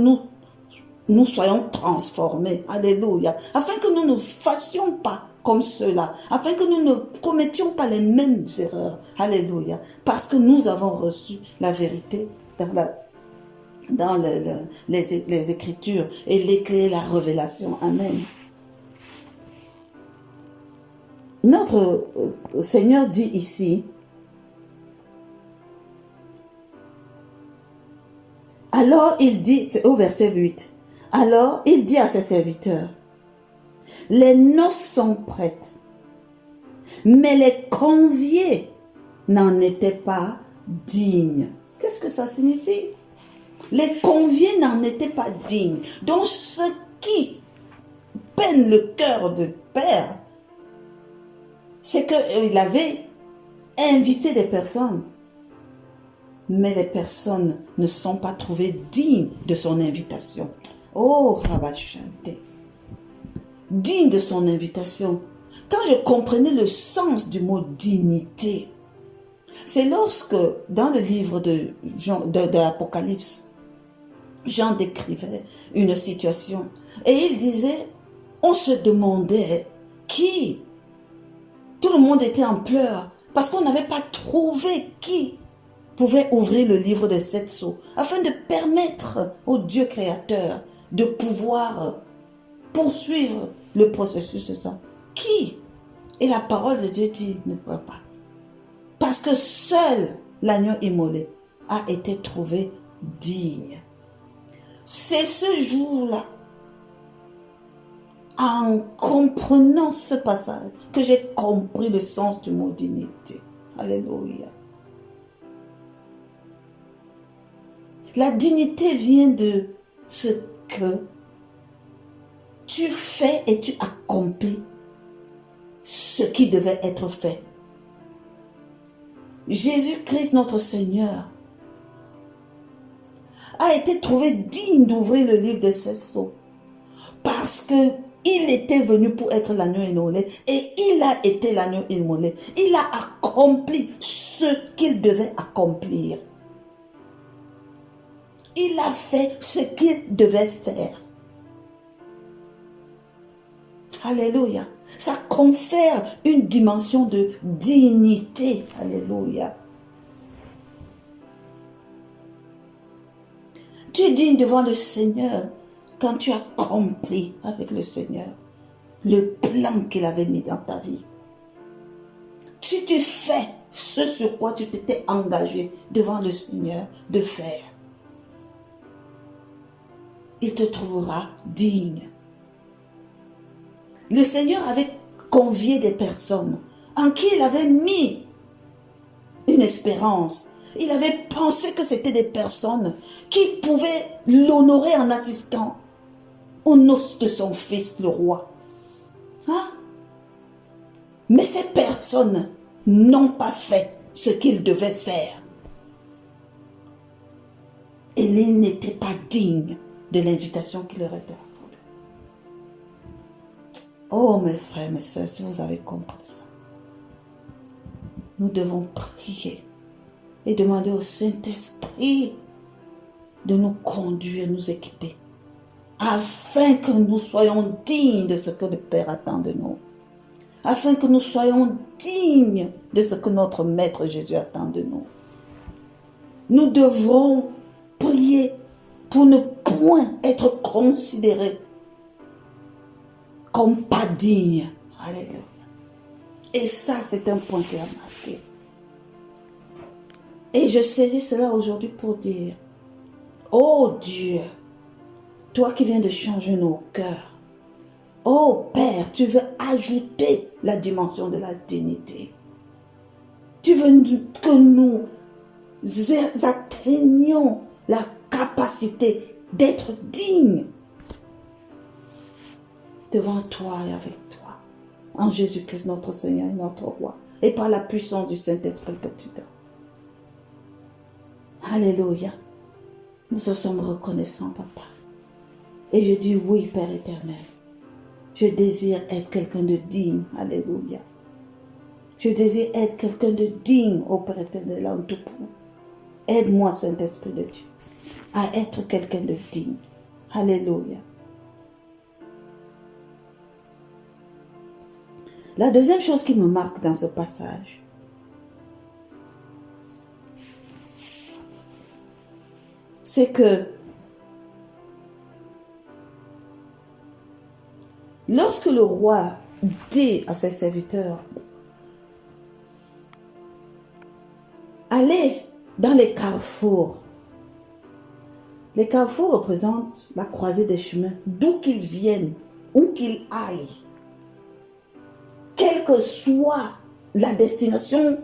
nous soyons transformés. Alléluia. Afin que nous ne fassions pas comme ceux-là, afin que nous ne commettions pas les mêmes erreurs. Alléluia. Parce que nous avons reçu la vérité dans les Écritures et les clés, la révélation. Amen. Notre Seigneur dit ici, alors il dit, au verset 8, alors il dit à ses serviteurs, les noces sont prêtes, mais les conviés n'en étaient pas dignes. Qu'est-ce que ça signifie? Les conviés n'en étaient pas dignes. Donc, ce qui peine le cœur du Père, c'est qu'il avait invité des personnes, mais les personnes ne sont pas trouvées dignes de son invitation. Oh, Rabachante, digne de son invitation. Quand je comprenais le sens du mot dignité, c'est lorsque, dans le livre de l'Apocalypse, Jean décrivait une situation et il disait, on se demandait qui. Tout le monde était en pleurs parce qu'on n'avait pas trouvé qui pouvait ouvrir le livre des 7 sceaux afin de permettre au Dieu créateur de pouvoir poursuivre le processus de ça. Qui? Et la parole de Dieu dit, ne peut pas. Parce que seul l'agneau immolé a été trouvé digne. C'est ce jour-là, en comprenant ce passage, que j'ai compris le sens du mot dignité. Alléluia. La dignité vient de ce que tu fais et tu accomplis ce qui devait être fait. Jésus-Christ, notre Seigneur, a été trouvé digne d'ouvrir le livre des 7 sceaux. Parce que Il était venu pour être l'agneau immolé et il a été l'agneau immolé. Il a accompli ce qu'il devait accomplir. Il a fait ce qu'il devait faire. Alléluia. Ça confère une dimension de dignité. Alléluia. Tu es digne devant le Seigneur quand tu accomplis avec le Seigneur le plan qu'il avait mis dans ta vie. Si tu fais ce sur quoi tu t'étais engagé devant le Seigneur de faire, il te trouvera digne. Le Seigneur avait convié des personnes en qui il avait mis une espérance. Il avait pensé que c'était des personnes qui pouvaient l'honorer en assistant aux noces de son fils, le roi. Hein? Mais ces personnes n'ont pas fait ce qu'ils devaient faire. Et ils n'étaient pas dignes de l'invitation qui leur était accordée. Oh mes frères, mes soeurs, si vous avez compris ça, nous devons prier et demander au Saint-Esprit de nous conduire, nous équiper, afin que nous soyons dignes de ce que le Père attend de nous, afin que nous soyons dignes de ce que notre Maître Jésus attend de nous. Nous devrons prier pour ne point être considérés comme pas dignes. Alléluia. Et ça, c'est un point qui a marqué. Et je saisis cela aujourd'hui pour dire, oh Dieu, toi qui viens de changer nos cœurs, oh Père, tu veux ajouter la dimension de la dignité. Tu veux que nous atteignions la capacité d'être dignes devant toi et avec toi, en Jésus-Christ notre Seigneur et notre Roi, et par la puissance du Saint-Esprit que tu donnes. Alléluia. Nous te sommes reconnaissants, Papa. Et je dis oui, Père éternel. Je désire être quelqu'un de digne. Alléluia. Je désire être quelqu'un de digne, ô Père éternel, en tout point. Aide-moi, Saint-Esprit de Dieu, à être quelqu'un de digne. Alléluia. La deuxième chose qui me marque dans ce passage, c'est que lorsque le roi dit à ses serviteurs, allez dans les carrefours. Les carrefours représentent la croisée des chemins, d'où qu'ils viennent, où qu'ils aillent. Quelle que soit la destination,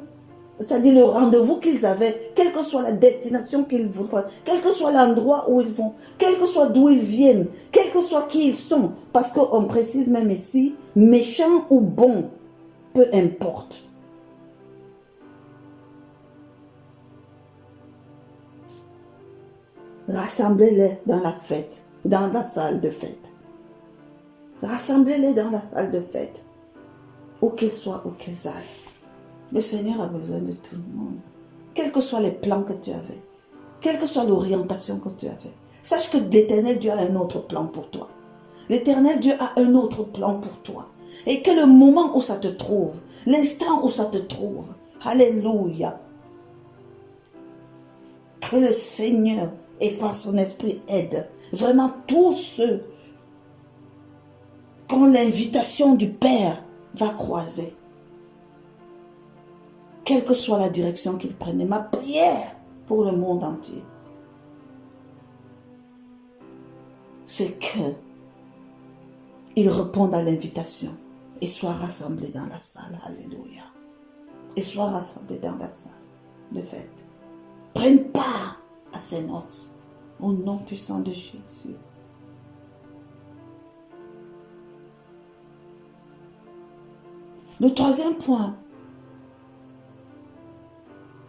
c'est-à-dire le rendez-vous qu'ils avaient, quelle que soit la destination qu'ils vont, quel que soit l'endroit où ils vont, quel que soit d'où ils viennent, quel que soit qui ils sont, parce qu'on précise même ici, méchants ou bons, peu importe. Rassemblez-les dans la fête, dans la salle de fête. Rassemblez-les dans la salle de fête, où qu'ils soient, où qu'ils aillent. Le Seigneur a besoin de tout le monde. Quels que soient les plans que tu avais, quelle que soit l'orientation que tu avais, sache que l'Éternel Dieu a un autre plan pour toi. L'Éternel Dieu a un autre plan pour toi. Et que le moment où ça te trouve, l'instant où ça te trouve, alléluia, que le Seigneur et par son esprit aide vraiment tous ceux quand l'invitation du Père va croiser. Quelle que soit la direction qu'il prenne, ma prière pour le monde entier, c'est qu'ils répondent à l'invitation et soient rassemblés dans la salle. Alléluia. Et soient rassemblés dans la salle de fête. Prennent part à ses noces au nom puissant de Jésus. Le troisième point,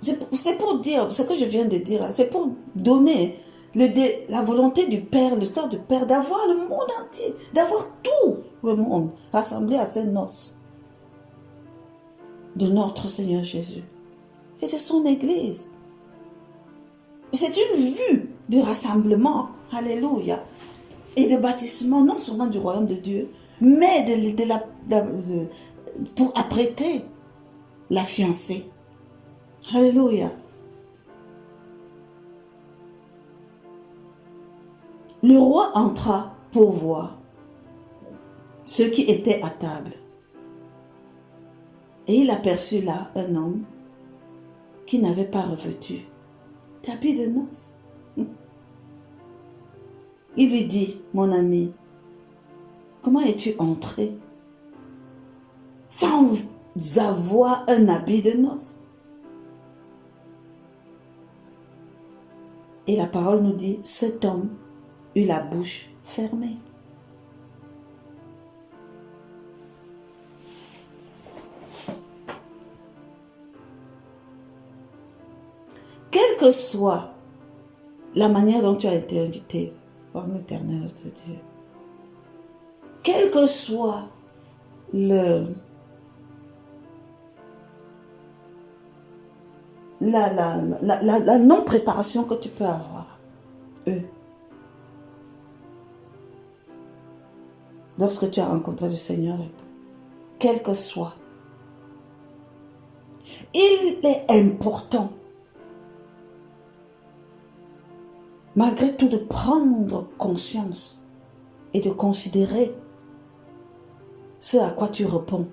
c'est pour dire ce que je viens de dire, c'est pour donner la volonté du Père, le cœur du Père, d'avoir le monde entier, d'avoir tout. le monde, rassemblés à ces noces de notre Seigneur Jésus et de son Église. C'est une vue de rassemblement, alléluia, et de bâtissement, non seulement du royaume de Dieu, mais pour apprêter la fiancée. Alléluia. Le roi entra pour voir ceux qui étaient à table. Et il aperçut là un homme qui n'avait pas revêtu d'habit de noces. Il lui dit, mon ami, comment es-tu entré sans avoir un habit de noces? Et la parole nous dit, cet homme eut la bouche fermée. Quelle que soit la manière dont tu as été invité par l'Éternel de Dieu, quel que soit la non-préparation que tu peux avoir, lorsque tu as rencontré le Seigneur, quel que soit, il est important, malgré tout, de prendre conscience et de considérer ce à quoi tu réponds.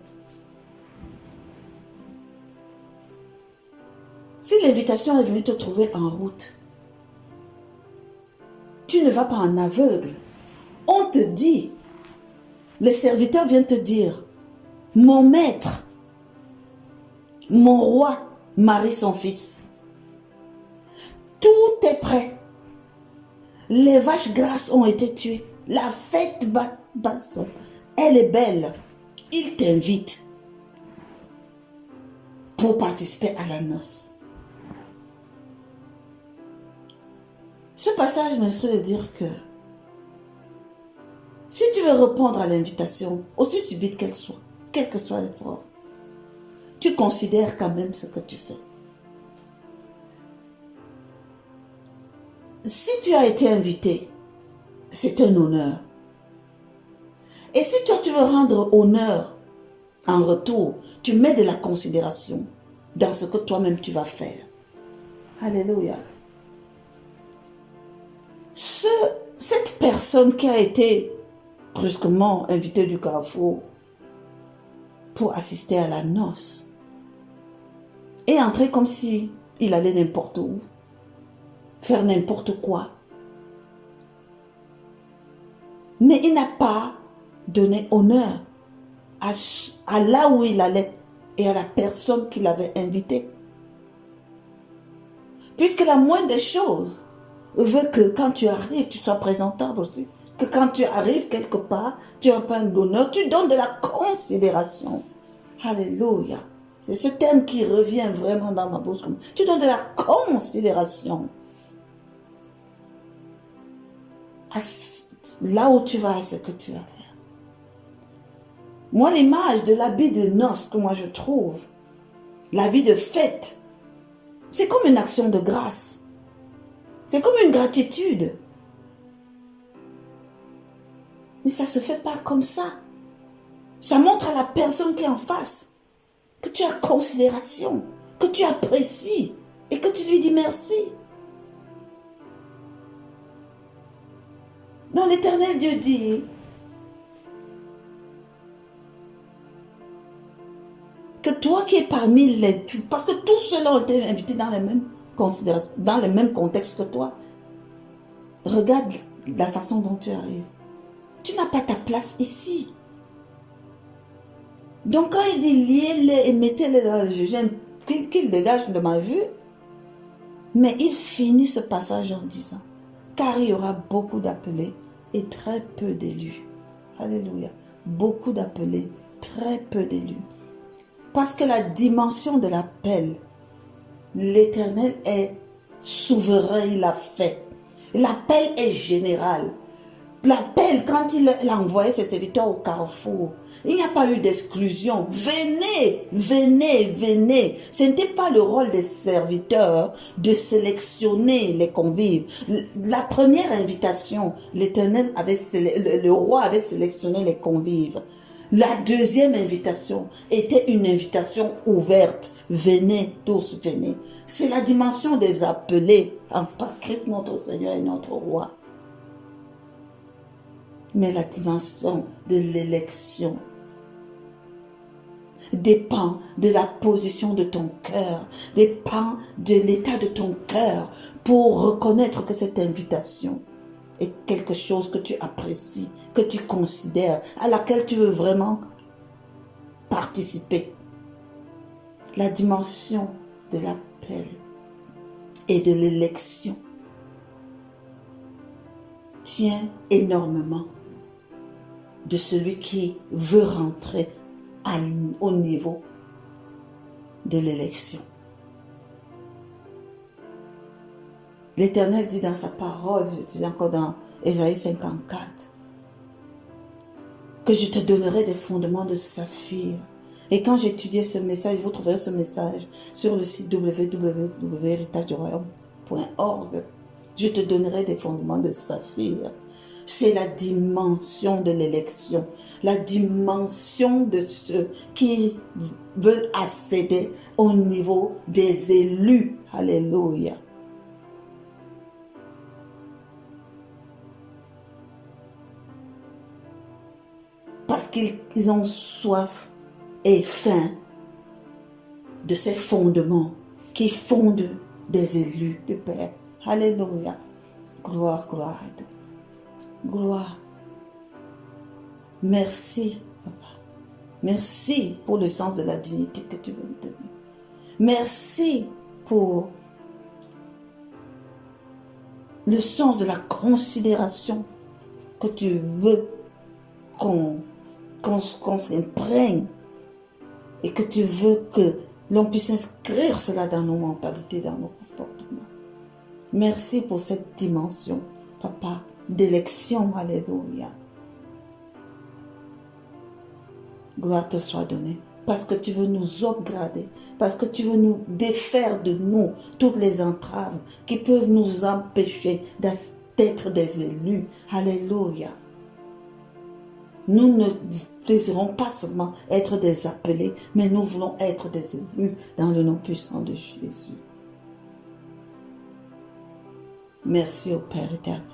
Si l'invitation est venue te trouver en route, tu ne vas pas en aveugle. On te dit, les serviteurs viennent te dire, mon maître, mon roi marie son fils. Tout est prêt. Les vaches grasses ont été tuées. La fête basse, elle est belle. Il t'invite pour participer à la noce. Ce passage m'instruit de dire que si tu veux répondre à l'invitation, aussi subite qu'elle soit, quelle que soit l'effort, tu considères quand même ce que tu fais. Si tu as été invité, c'est un honneur. Et si toi tu veux rendre honneur en retour, tu mets de la considération dans ce que toi-même tu vas faire. Alléluia. Cette personne qui a été brusquement invitée du carrefour pour assister à la noce est entré comme si il allait n'importe où, faire n'importe quoi. Mais il n'a pas donné honneur à là où il allait et à la personne qui l'avait invité. Puisque la moindre des choses veut que quand tu arrives, tu sois présentable aussi. Que quand tu arrives quelque part, tu as pas d'honneur, tu donnes de la considération. Alléluia. C'est ce thème qui revient vraiment dans ma bouche. Tu donnes de la considération. Là où tu vas et ce que tu vas faire. Moi, l'image de l'habit de noces que moi je trouve, l'habit de fête, c'est comme une action de grâce. C'est comme une gratitude. Mais ça ne se fait pas comme ça. Ça montre à la personne qui est en face que tu as considération, que tu apprécies et que tu lui dis merci. Dans l'Éternel, Dieu dit que toi qui es parmi les... Parce que tous ceux-là ont été invités dans les mêmes considérations, dans le même contexte que toi. Regarde la façon dont tu arrives. Tu n'as pas ta place ici. Donc quand il dit liez-les et mettez-les dans le jugement, qu'il dégage de ma vue, mais il finit ce passage en disant, car il y aura beaucoup d'appelés et très peu d'élus. Alléluia. Beaucoup d'appelés, très peu d'élus. Parce que la dimension de l'appel, l'Éternel est souverain, il l'a fait. L'appel est général. l'appel, quand il a envoyé ses serviteurs au carrefour, il n'y a pas eu d'exclusion. Venez, venez, venez. Ce n'était pas le rôle des serviteurs de sélectionner les convives. La première invitation, le roi avait sélectionné les convives. La deuxième invitation était une invitation ouverte. Venez, tous venez. C'est la dimension des appelés en tant que Christ notre Seigneur et notre roi. Mais la dimension de l'élection dépend de la position de ton cœur, dépend de l'état de ton cœur pour reconnaître que cette invitation est quelque chose que tu apprécies, que tu considères, à laquelle tu veux vraiment participer. La dimension de l'appel et de l'élection tient énormément de celui qui veut rentrer au niveau de l'élection. L'Éternel dit dans sa parole, je dis encore dans Ésaïe 54, que je te donnerai des fondements de saphir. Et quand j'étudiais ce message, vous trouverez ce message sur le site www.héritageduroyaume.org. Je te donnerai des fondements de saphir. C'est la dimension de l'élection, la dimension de ceux qui veulent accéder au niveau des élus. Alléluia. Parce qu'ils ont soif et faim de ces fondements qui fondent des élus du Père. Alléluia. Gloire, gloire. Gloire. Merci, Papa. Merci pour le sens de la dignité que tu veux me donner. Merci pour le sens de la considération que tu veux qu'on s'imprègne et que tu veux que l'on puisse inscrire cela dans nos mentalités, dans nos comportements. Merci pour cette dimension, Papa, d'élection. Alléluia. Gloire te soit donnée. Parce que tu veux nous upgrader. Parce que tu veux nous défaire de nous toutes les entraves qui peuvent nous empêcher d'être des élus. Alléluia. Nous ne désirons pas seulement être des appelés, mais nous voulons être des élus dans le nom puissant de Jésus. Merci au Père éternel.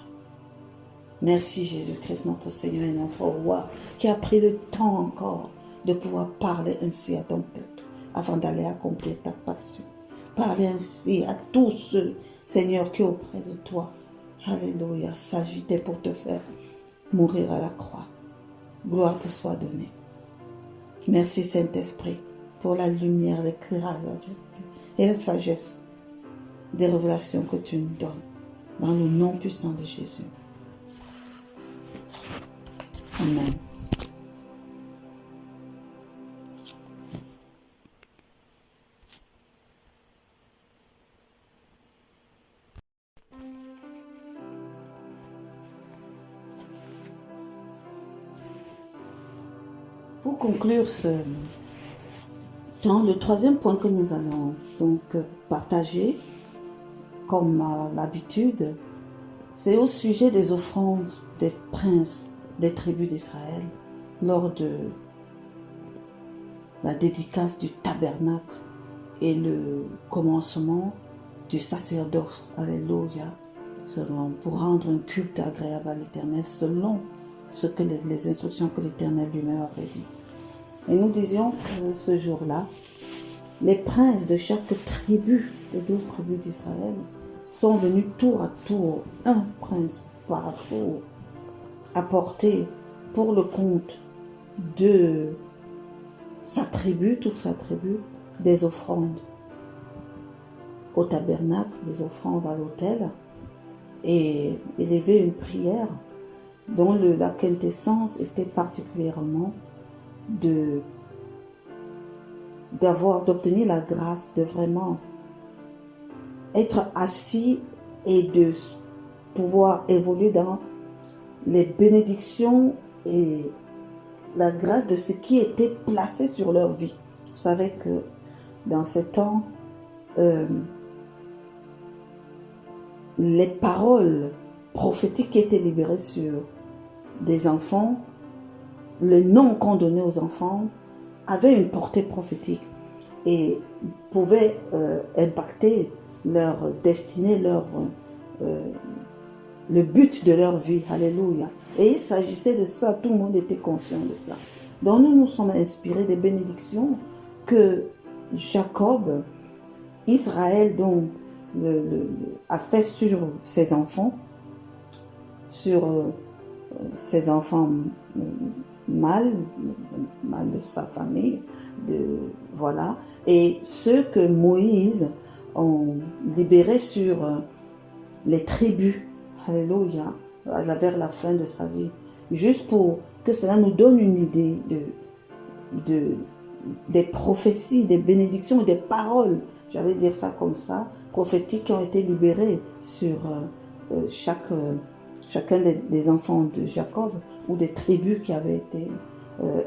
Merci Jésus-Christ, notre Seigneur et notre Roi, qui a pris le temps encore de pouvoir parler ainsi à ton peuple avant d'aller accomplir ta passion. Parler ainsi à tous ceux, Seigneur, qui auprès de toi, alléluia, s'agitaient pour te faire mourir à la croix. Gloire te soit donnée. Merci Saint-Esprit pour la lumière, l'éclairage et la sagesse des révélations que tu nous donnes dans le nom puissant de Jésus. Amen. Pour conclure ce temps, le troisième point que nous allons donc partager, comme l'habitude, c'est au sujet des offrandes des princes des tribus d'Israël lors de la dédicace du tabernacle et le commencement du sacerdoce. Alléluia. Pour rendre un culte agréable à l'Éternel selon ce que les instructions que l'Éternel lui-même avait dit. Et nous disions que ce jour-là, les princes de chaque tribu, les 12 tribus d'Israël, sont venus tour à tour, un prince par jour, apporter pour le compte de sa tribu, toute sa tribu, des offrandes au tabernacle, des offrandes à l'autel, et élever une prière dont la quintessence était particulièrement d'obtenir la grâce de vraiment être assis et de pouvoir évoluer dans les bénédictions et la grâce de ce qui était placé sur leur vie. Vous savez que dans ces temps, les paroles prophétiques qui étaient libérées sur des enfants, le nom qu'on donnait aux enfants avait une portée prophétique et pouvait impacter leur destinée, le but de leur vie. Alléluia. Et il s'agissait de ça, tout le monde était conscient de ça. Donc nous nous sommes inspirés des bénédictions que Jacob, Israël donc, a fait sur ses enfants, mâles de sa famille, voilà, et ceux que Moïse ont libérés sur les tribus, alléluia, vers la fin de sa vie, juste pour que cela nous donne une idée des prophéties, des bénédictions, des paroles, j'allais dire ça comme ça, prophétiques qui ont été libérées sur chacun des enfants de Jacob ou des tribus qui avaient été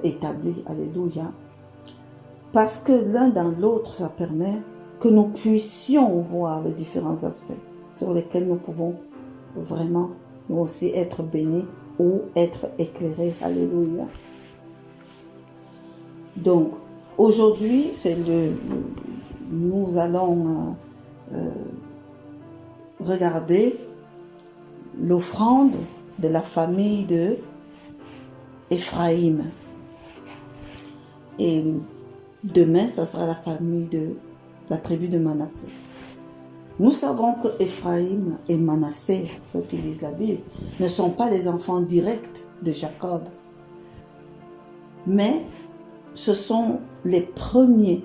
établies, alléluia. Parce que l'un dans l'autre, ça permet que nous puissions voir les différents aspects sur lesquels nous pouvons vraiment nous aussi être bénis ou être éclairés, alléluia. Donc, aujourd'hui, nous allons regarder l'offrande de la famille de Éphraïm. Et demain, ça sera la famille de la tribu de Manassé. Nous savons que Éphraïm et Manassé, ceux qui lisent la Bible, ne sont pas les enfants directs de Jacob, mais ce sont les premiers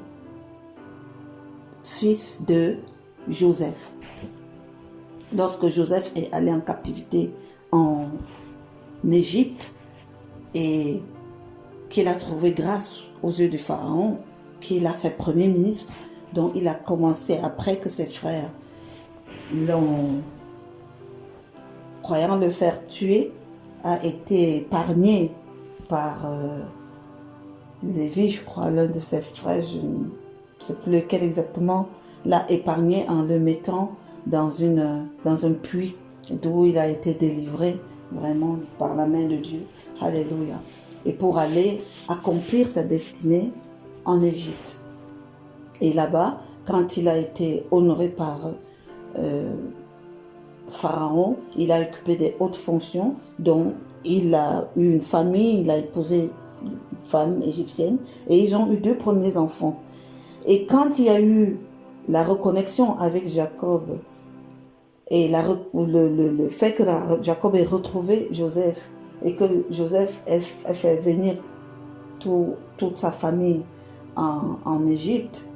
fils de Joseph. Lorsque Joseph est allé en captivité en Égypte et qu'il a trouvé grâce aux yeux du Pharaon, qu'il a fait premier ministre, dont il a commencé après que ses frères croyant le faire tuer, a été épargné par Lévi, je crois, l'un de ses frères, je ne sais plus lequel exactement, l'a épargné en le mettant dans un puits d'où il a été délivré vraiment par la main de Dieu. Alléluia. Et pour aller accomplir sa destinée en Égypte. Et là-bas, quand il a été honoré par Pharaon, il a occupé des hautes fonctions, dont il a eu une famille, il a épousé une femme égyptienne, et ils ont eu 2 premiers enfants. Et quand il y a eu la reconnexion avec Jacob, et le fait que Jacob ait retrouvé Joseph, et que Joseph ait fait venir toute sa famille en Égypte,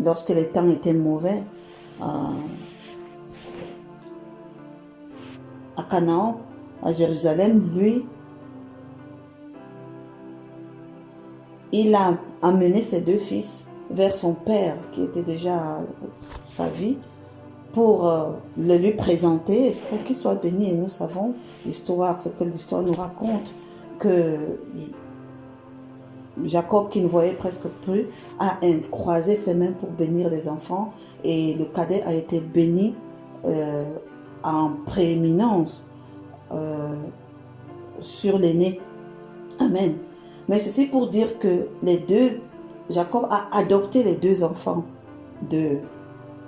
lorsque les temps étaient mauvais, à Canaan, à Jérusalem, lui, il a amené ses 2 fils vers son père, qui était déjà à sa vie, pour le lui présenter, pour qu'il soit béni. Et nous savons l'histoire, ce que l'histoire nous raconte, que Jacob, qui ne voyait presque plus, a croisé ses mains pour bénir les enfants, et le cadet a été béni en prééminence sur l'aîné. Amen. Mais ceci pour dire que Jacob a adopté les 2 enfants de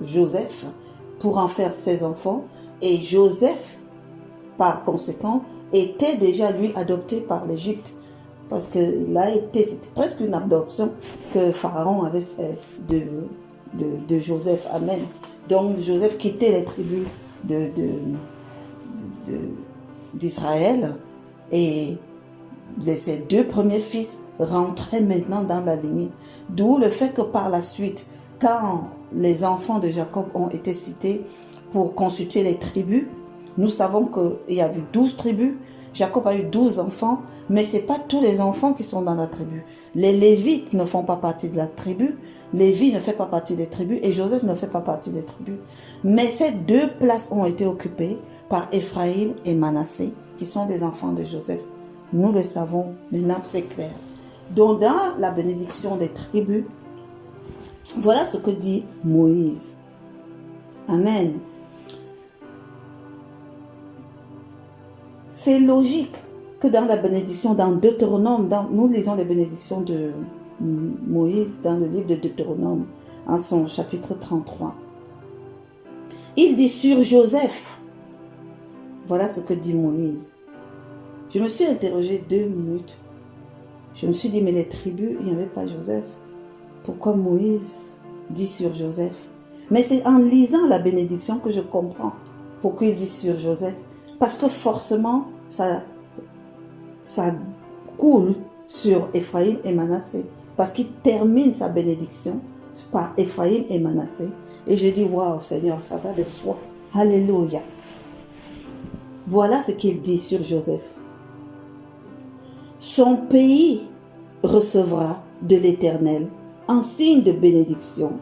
Joseph pour en faire ses enfants, et Joseph, par conséquent, était déjà lui adopté par l'Égypte, parce que c'était presque une adoption que Pharaon avait fait de Joseph. Amen. Donc Joseph quittait les tribus d'Israël, et ses 2 premiers fils rentraient maintenant dans la lignée. D'où le fait que par la suite, quand les enfants de Jacob ont été cités pour constituer les tribus, nous savons qu'il y avait 12 tribus, Jacob a eu 12 enfants, mais ce n'est pas tous les enfants qui sont dans la tribu. Les Lévites ne font pas partie de la tribu, Lévi ne fait pas partie des tribus et Joseph ne fait pas partie des tribus. Mais ces deux places ont été occupées par Ephraïm et Manassé, qui sont des enfants de Joseph. Nous le savons, maintenant c'est clair. Donc dans la bénédiction des tribus, voilà ce que dit Moïse. Amen. C'est logique que dans la bénédiction, dans Deutéronome, nous lisons les bénédictions de Moïse dans le livre de Deutéronome, en son chapitre 33. Il dit sur Joseph, voilà ce que dit Moïse. Je me suis interrogé 2 minutes. Je me suis dit, mais les tribus, il n'y avait pas Joseph. Pourquoi Moïse dit sur Joseph? Mais c'est en lisant la bénédiction que je comprends pourquoi il dit sur Joseph. Parce que forcément, ça coule sur Ephraïm et Manassé. Parce qu'il termine sa bénédiction par Ephraïm et Manassé. Et je dis, waouh Seigneur, ça va de soi. Alléluia. Voilà ce qu'il dit sur Joseph. Son pays recevra de l'Éternel en signe de bénédiction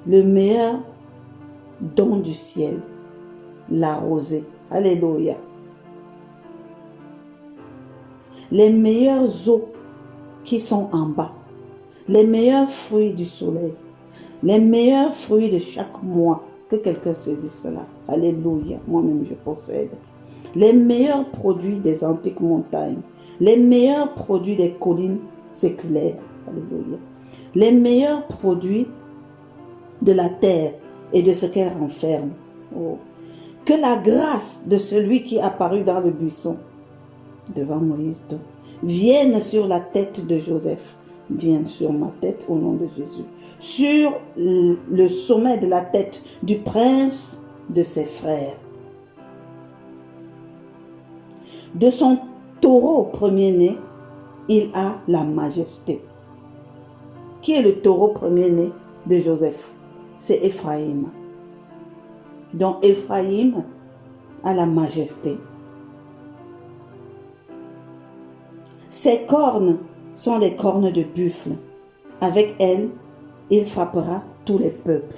le meilleur don du ciel, la rosée. Alléluia. Les meilleures eaux qui sont en bas, les meilleurs fruits du soleil, les meilleurs fruits de chaque mois. Que quelqu'un saisisse cela. Alléluia. Moi-même je possède. Les meilleurs produits des antiques montagnes, les meilleurs produits des collines séculaires. Alléluia. Les meilleurs produits de la terre et de ce qu'elle renferme. Oh. Que la grâce de celui qui apparut dans le buisson devant Moïse vienne sur la tête de Joseph, vienne sur ma tête au nom de Jésus, sur le sommet de la tête du prince de ses frères. De son taureau premier-né, il a la majesté. Qui est le taureau premier-né de Joseph? C'est Ephraïm. Donc Ephraïm a la majesté. Ses cornes sont les cornes de buffle. Avec elles, il frappera tous les peuples,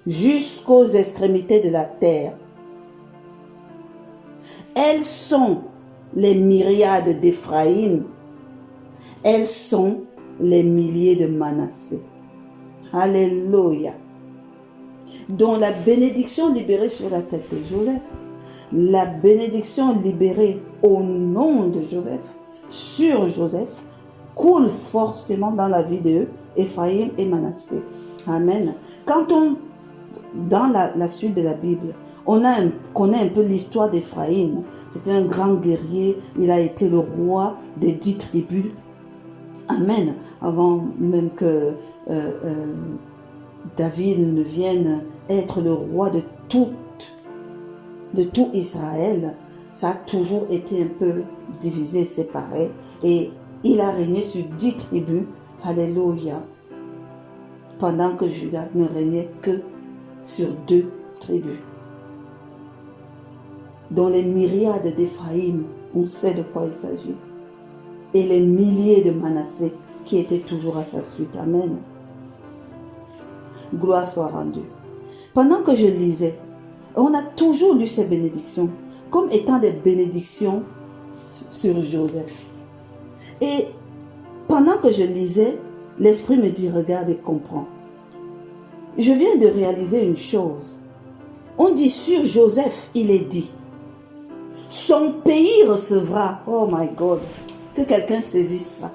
jusqu'aux extrémités de la terre. Elles sont les myriades d'Ephraïm. Elles sont les milliers de Manassé. Alléluia. Donc la bénédiction libérée sur la tête de Joseph, la bénédiction libérée au nom de Joseph, sur Joseph, coule forcément dans la vie de Ephraïm et Manassé. Amen. Quand dans la suite de la Bible, on connaît un peu l'histoire d'Ephraïm. C'était un grand guerrier, il a été le roi des 10 tribus. Amen. Avant même que David ne vienne être le roi de tout Israël, ça a toujours été un peu divisé, séparé. Et il a régné sur 10 tribus. Alléluia. Pendant que Juda ne régnait que sur 2 tribus. Dans les myriades d'Ephraïm, on sait de quoi il s'agit. Et les milliers de Manassé qui étaient toujours à sa suite. Amen. Gloire soit rendue. Pendant que je lisais, on a toujours lu ces bénédictions comme étant des bénédictions sur Joseph. Et pendant que je lisais, l'Esprit me dit, regarde et comprends. Je viens de réaliser une chose. On dit sur Joseph, il est dit, son pays recevra, oh my God, que quelqu'un saisisse ça.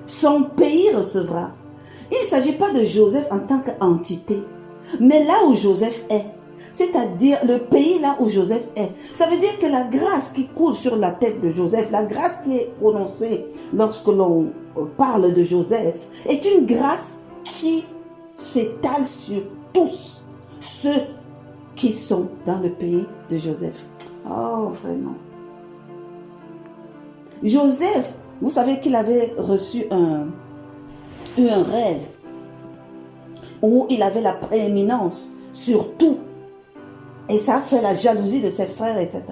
Son pays recevra. Il ne s'agit pas de Joseph en tant qu'entité, mais là où Joseph est, c'est-à-dire le pays là où Joseph est. Ça veut dire que la grâce qui coule sur la tête de Joseph, la grâce qui est prononcée lorsque l'on parle de Joseph, est une grâce qui s'étale sur tous ceux qui sont dans le pays de Joseph. Oh, vraiment. Joseph, vous savez qu'il avait reçu eu un rêve où il avait la prééminence sur tout. Et ça a fait la jalousie de ses frères, etc.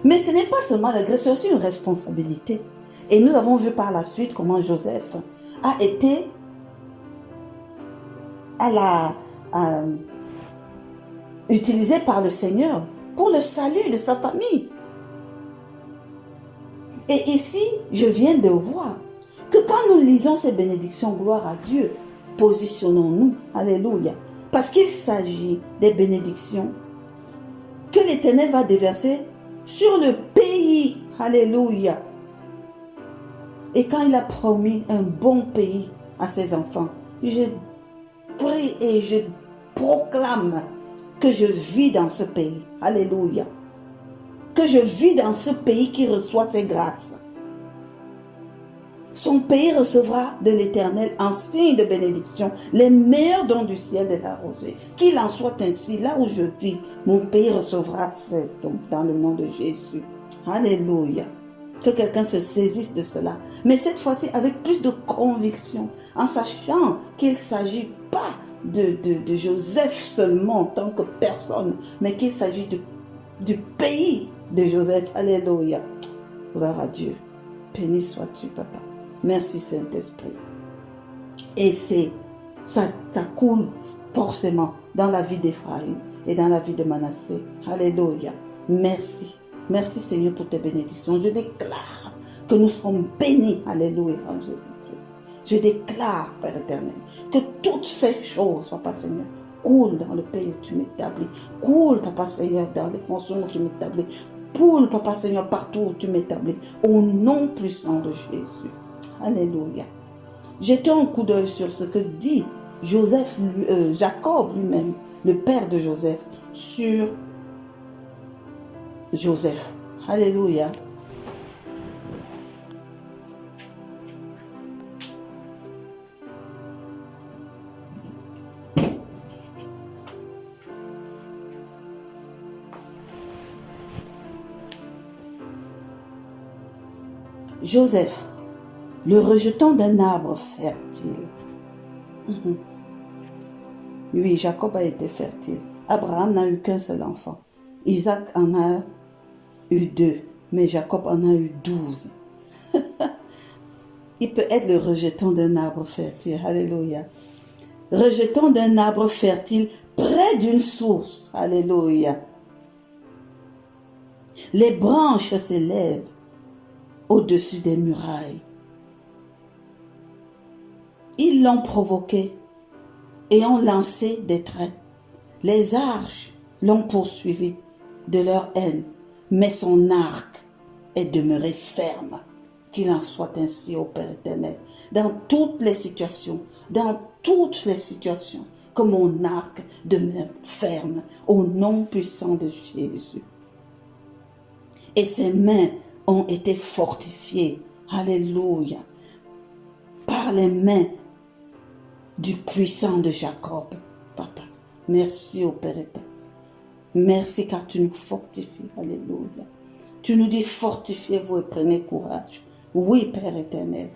Mais ce n'est pas seulement la grâce, c'est aussi une responsabilité. Et nous avons vu par la suite comment Joseph a été utilisé par le Seigneur pour le salut de sa famille. Et ici, je viens de voir que quand nous lisons ces bénédictions, gloire à Dieu, positionnons-nous, alléluia, parce qu'il s'agit des bénédictions que l'Éternel va déverser sur le pays, alléluia. Et quand il a promis un bon pays à ses enfants, je prie et je proclame que je vis dans ce pays, alléluia, que je vis dans ce pays qui reçoit ses grâces. Son pays recevra de l'Éternel en signe de bénédiction les meilleurs dons du ciel de la rosée. Qu'il en soit ainsi, là où je vis, mon pays recevra ces dons dans le nom de Jésus. Alléluia. Que quelqu'un se saisisse de cela. Mais cette fois-ci avec plus de conviction, en sachant qu'il ne s'agit pas de Joseph seulement en tant que personne, mais qu'il s'agit du pays de Joseph. Alléluia. Gloire à Dieu. Béni sois-tu, Papa. Merci, Saint-Esprit. Et ça coule forcément dans la vie d'Éphraïm et dans la vie de Manassé. Alléluia. Merci. Merci, Seigneur, pour tes bénédictions. Je déclare que nous sommes bénis. Alléluia, en Jésus-Christ. Je déclare, Père éternel, que toutes ces choses, Papa Seigneur, coulent dans le pays où tu m'établis. Coulent, Papa Seigneur, dans les fonctions où tu m'établis. Coulent, Papa Seigneur, partout où tu m'établis. Au nom puissant de Jésus. Alléluia. Jetons un coup d'œil sur ce que dit Jacob lui-même, le père de Joseph, sur Joseph. Alléluia. Joseph, le rejeton d'un arbre fertile. Oui, Jacob a été fertile. Abraham n'a eu qu'un seul enfant. Isaac en a eu 2, mais Jacob en a eu 12. Il peut être le rejeton d'un arbre fertile. Alléluia. Rejeton d'un arbre fertile près d'une source. Alléluia. Les branches s'élèvent au-dessus des murailles. Ils l'ont provoqué et ont lancé des traits. Les arches l'ont poursuivi de leur haine, mais son arc est demeuré ferme. Qu'il en soit ainsi, ô Père éternel, dans toutes les situations, que mon arc demeure ferme, au nom puissant de Jésus. Et ses mains ont été fortifiées, alléluia, par les mains du puissant de Jacob, Papa. Merci, ô Père éternel. Merci car tu nous fortifies, alléluia. Tu nous dis fortifiez-vous et prenez courage. Oui, Père éternel,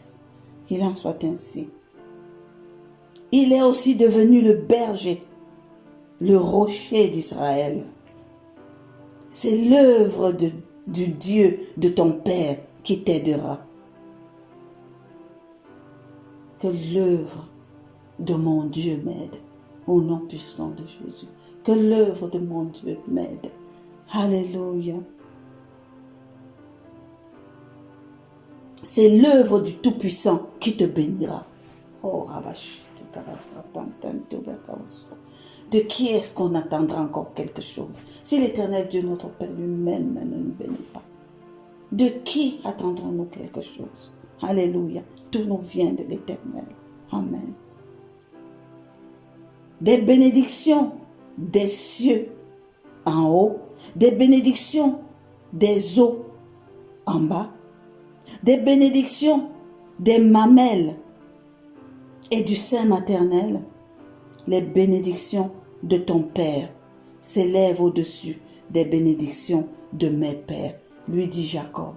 qu'il en soit ainsi. Il est aussi devenu le berger, le rocher d'Israël. C'est l'œuvre du Dieu de ton Père qui t'aidera. Que l'œuvre de mon Dieu m'aide, au nom puissant de Jésus. Que l'œuvre de mon Dieu m'aide. Alléluia. C'est l'œuvre du Tout-Puissant qui te bénira. Oh, de qui est-ce qu'on attendra encore quelque chose? Si l'Éternel Dieu, notre Père lui-même, ne nous bénit pas, de qui attendrons-nous quelque chose? Alléluia. Tout nous vient de l'Éternel. Amen. Des bénédictions des cieux en haut, des bénédictions des eaux en bas, des bénédictions des mamelles et du sein maternel, les bénédictions de ton Père s'élèvent au-dessus des bénédictions de mes pères, lui dit Jacob.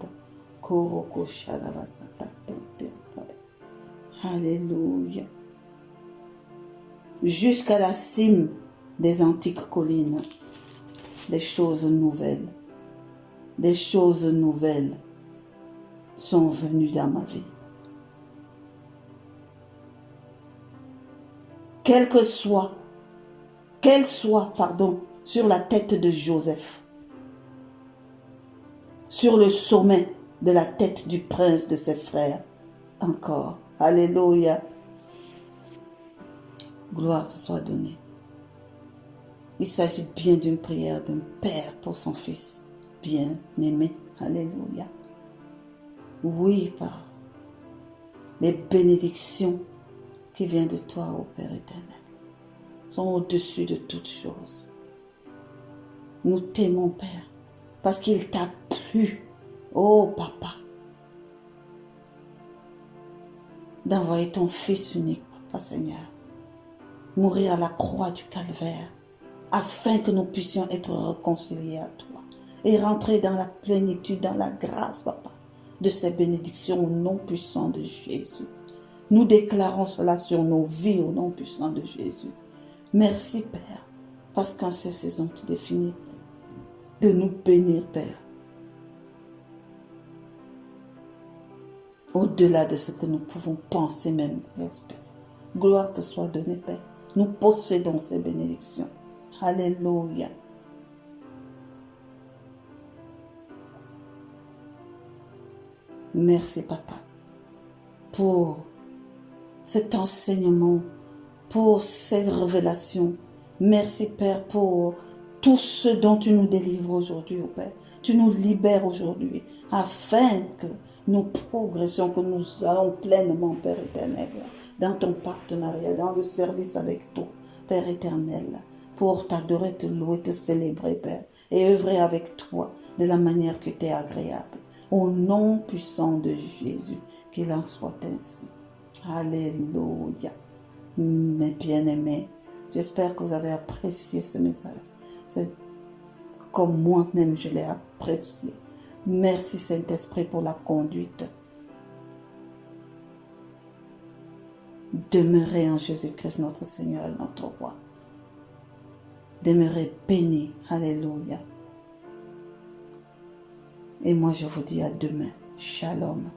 Alléluia. Jusqu'à la cime des antiques collines, des choses nouvelles. des choses nouvelles sont venues dans ma vie. Qu'elle soit, sur la tête de Joseph, sur le sommet de la tête du prince de ses frères, encore. Alléluia. Gloire te soit donnée. Il s'agit bien d'une prière d'un père pour son fils bien-aimé. Alléluia. Oui, par les bénédictions qui viennent de toi, ô Père éternel, sont au-dessus de toutes choses. Nous t'aimons, Père, parce qu'il t'a plu, ô Papa, d'envoyer ton Fils unique, Papa Seigneur, mourir à la croix du calvaire, afin que nous puissions être réconciliés à toi et rentrer dans la plénitude, dans la grâce, Papa, de ces bénédictions au nom puissant de Jésus. Nous déclarons cela sur nos vies au nom puissant de Jésus. Merci, Père, parce qu'en ces saisons, tu définis de nous bénir, Père, au-delà de ce que nous pouvons penser même et espérer. Gloire te soit donnée, Père. Nous possédons ces bénédictions. Alléluia. Merci, Papa, pour cet enseignement, pour cette révélation. Merci, Père, pour tout ce dont tu nous délivres aujourd'hui, oh Père. Tu nous libères aujourd'hui, afin que nous progressions, que nous allons pleinement, Père éternel, dans ton partenariat, dans le service avec toi, Père éternel, pour t'adorer, te louer, te célébrer, Père, et œuvrer avec toi de la manière que tu es agréable. Au nom puissant de Jésus, qu'il en soit ainsi. Alléluia. Mes bien-aimés, j'espère que vous avez apprécié ce message. C'est comme moi-même je l'ai apprécié. Merci Saint-Esprit pour la conduite. Demeurez en Jésus-Christ notre Seigneur et notre Roi. Demeurez bénis. Alléluia. Et moi je vous dis à demain. Shalom.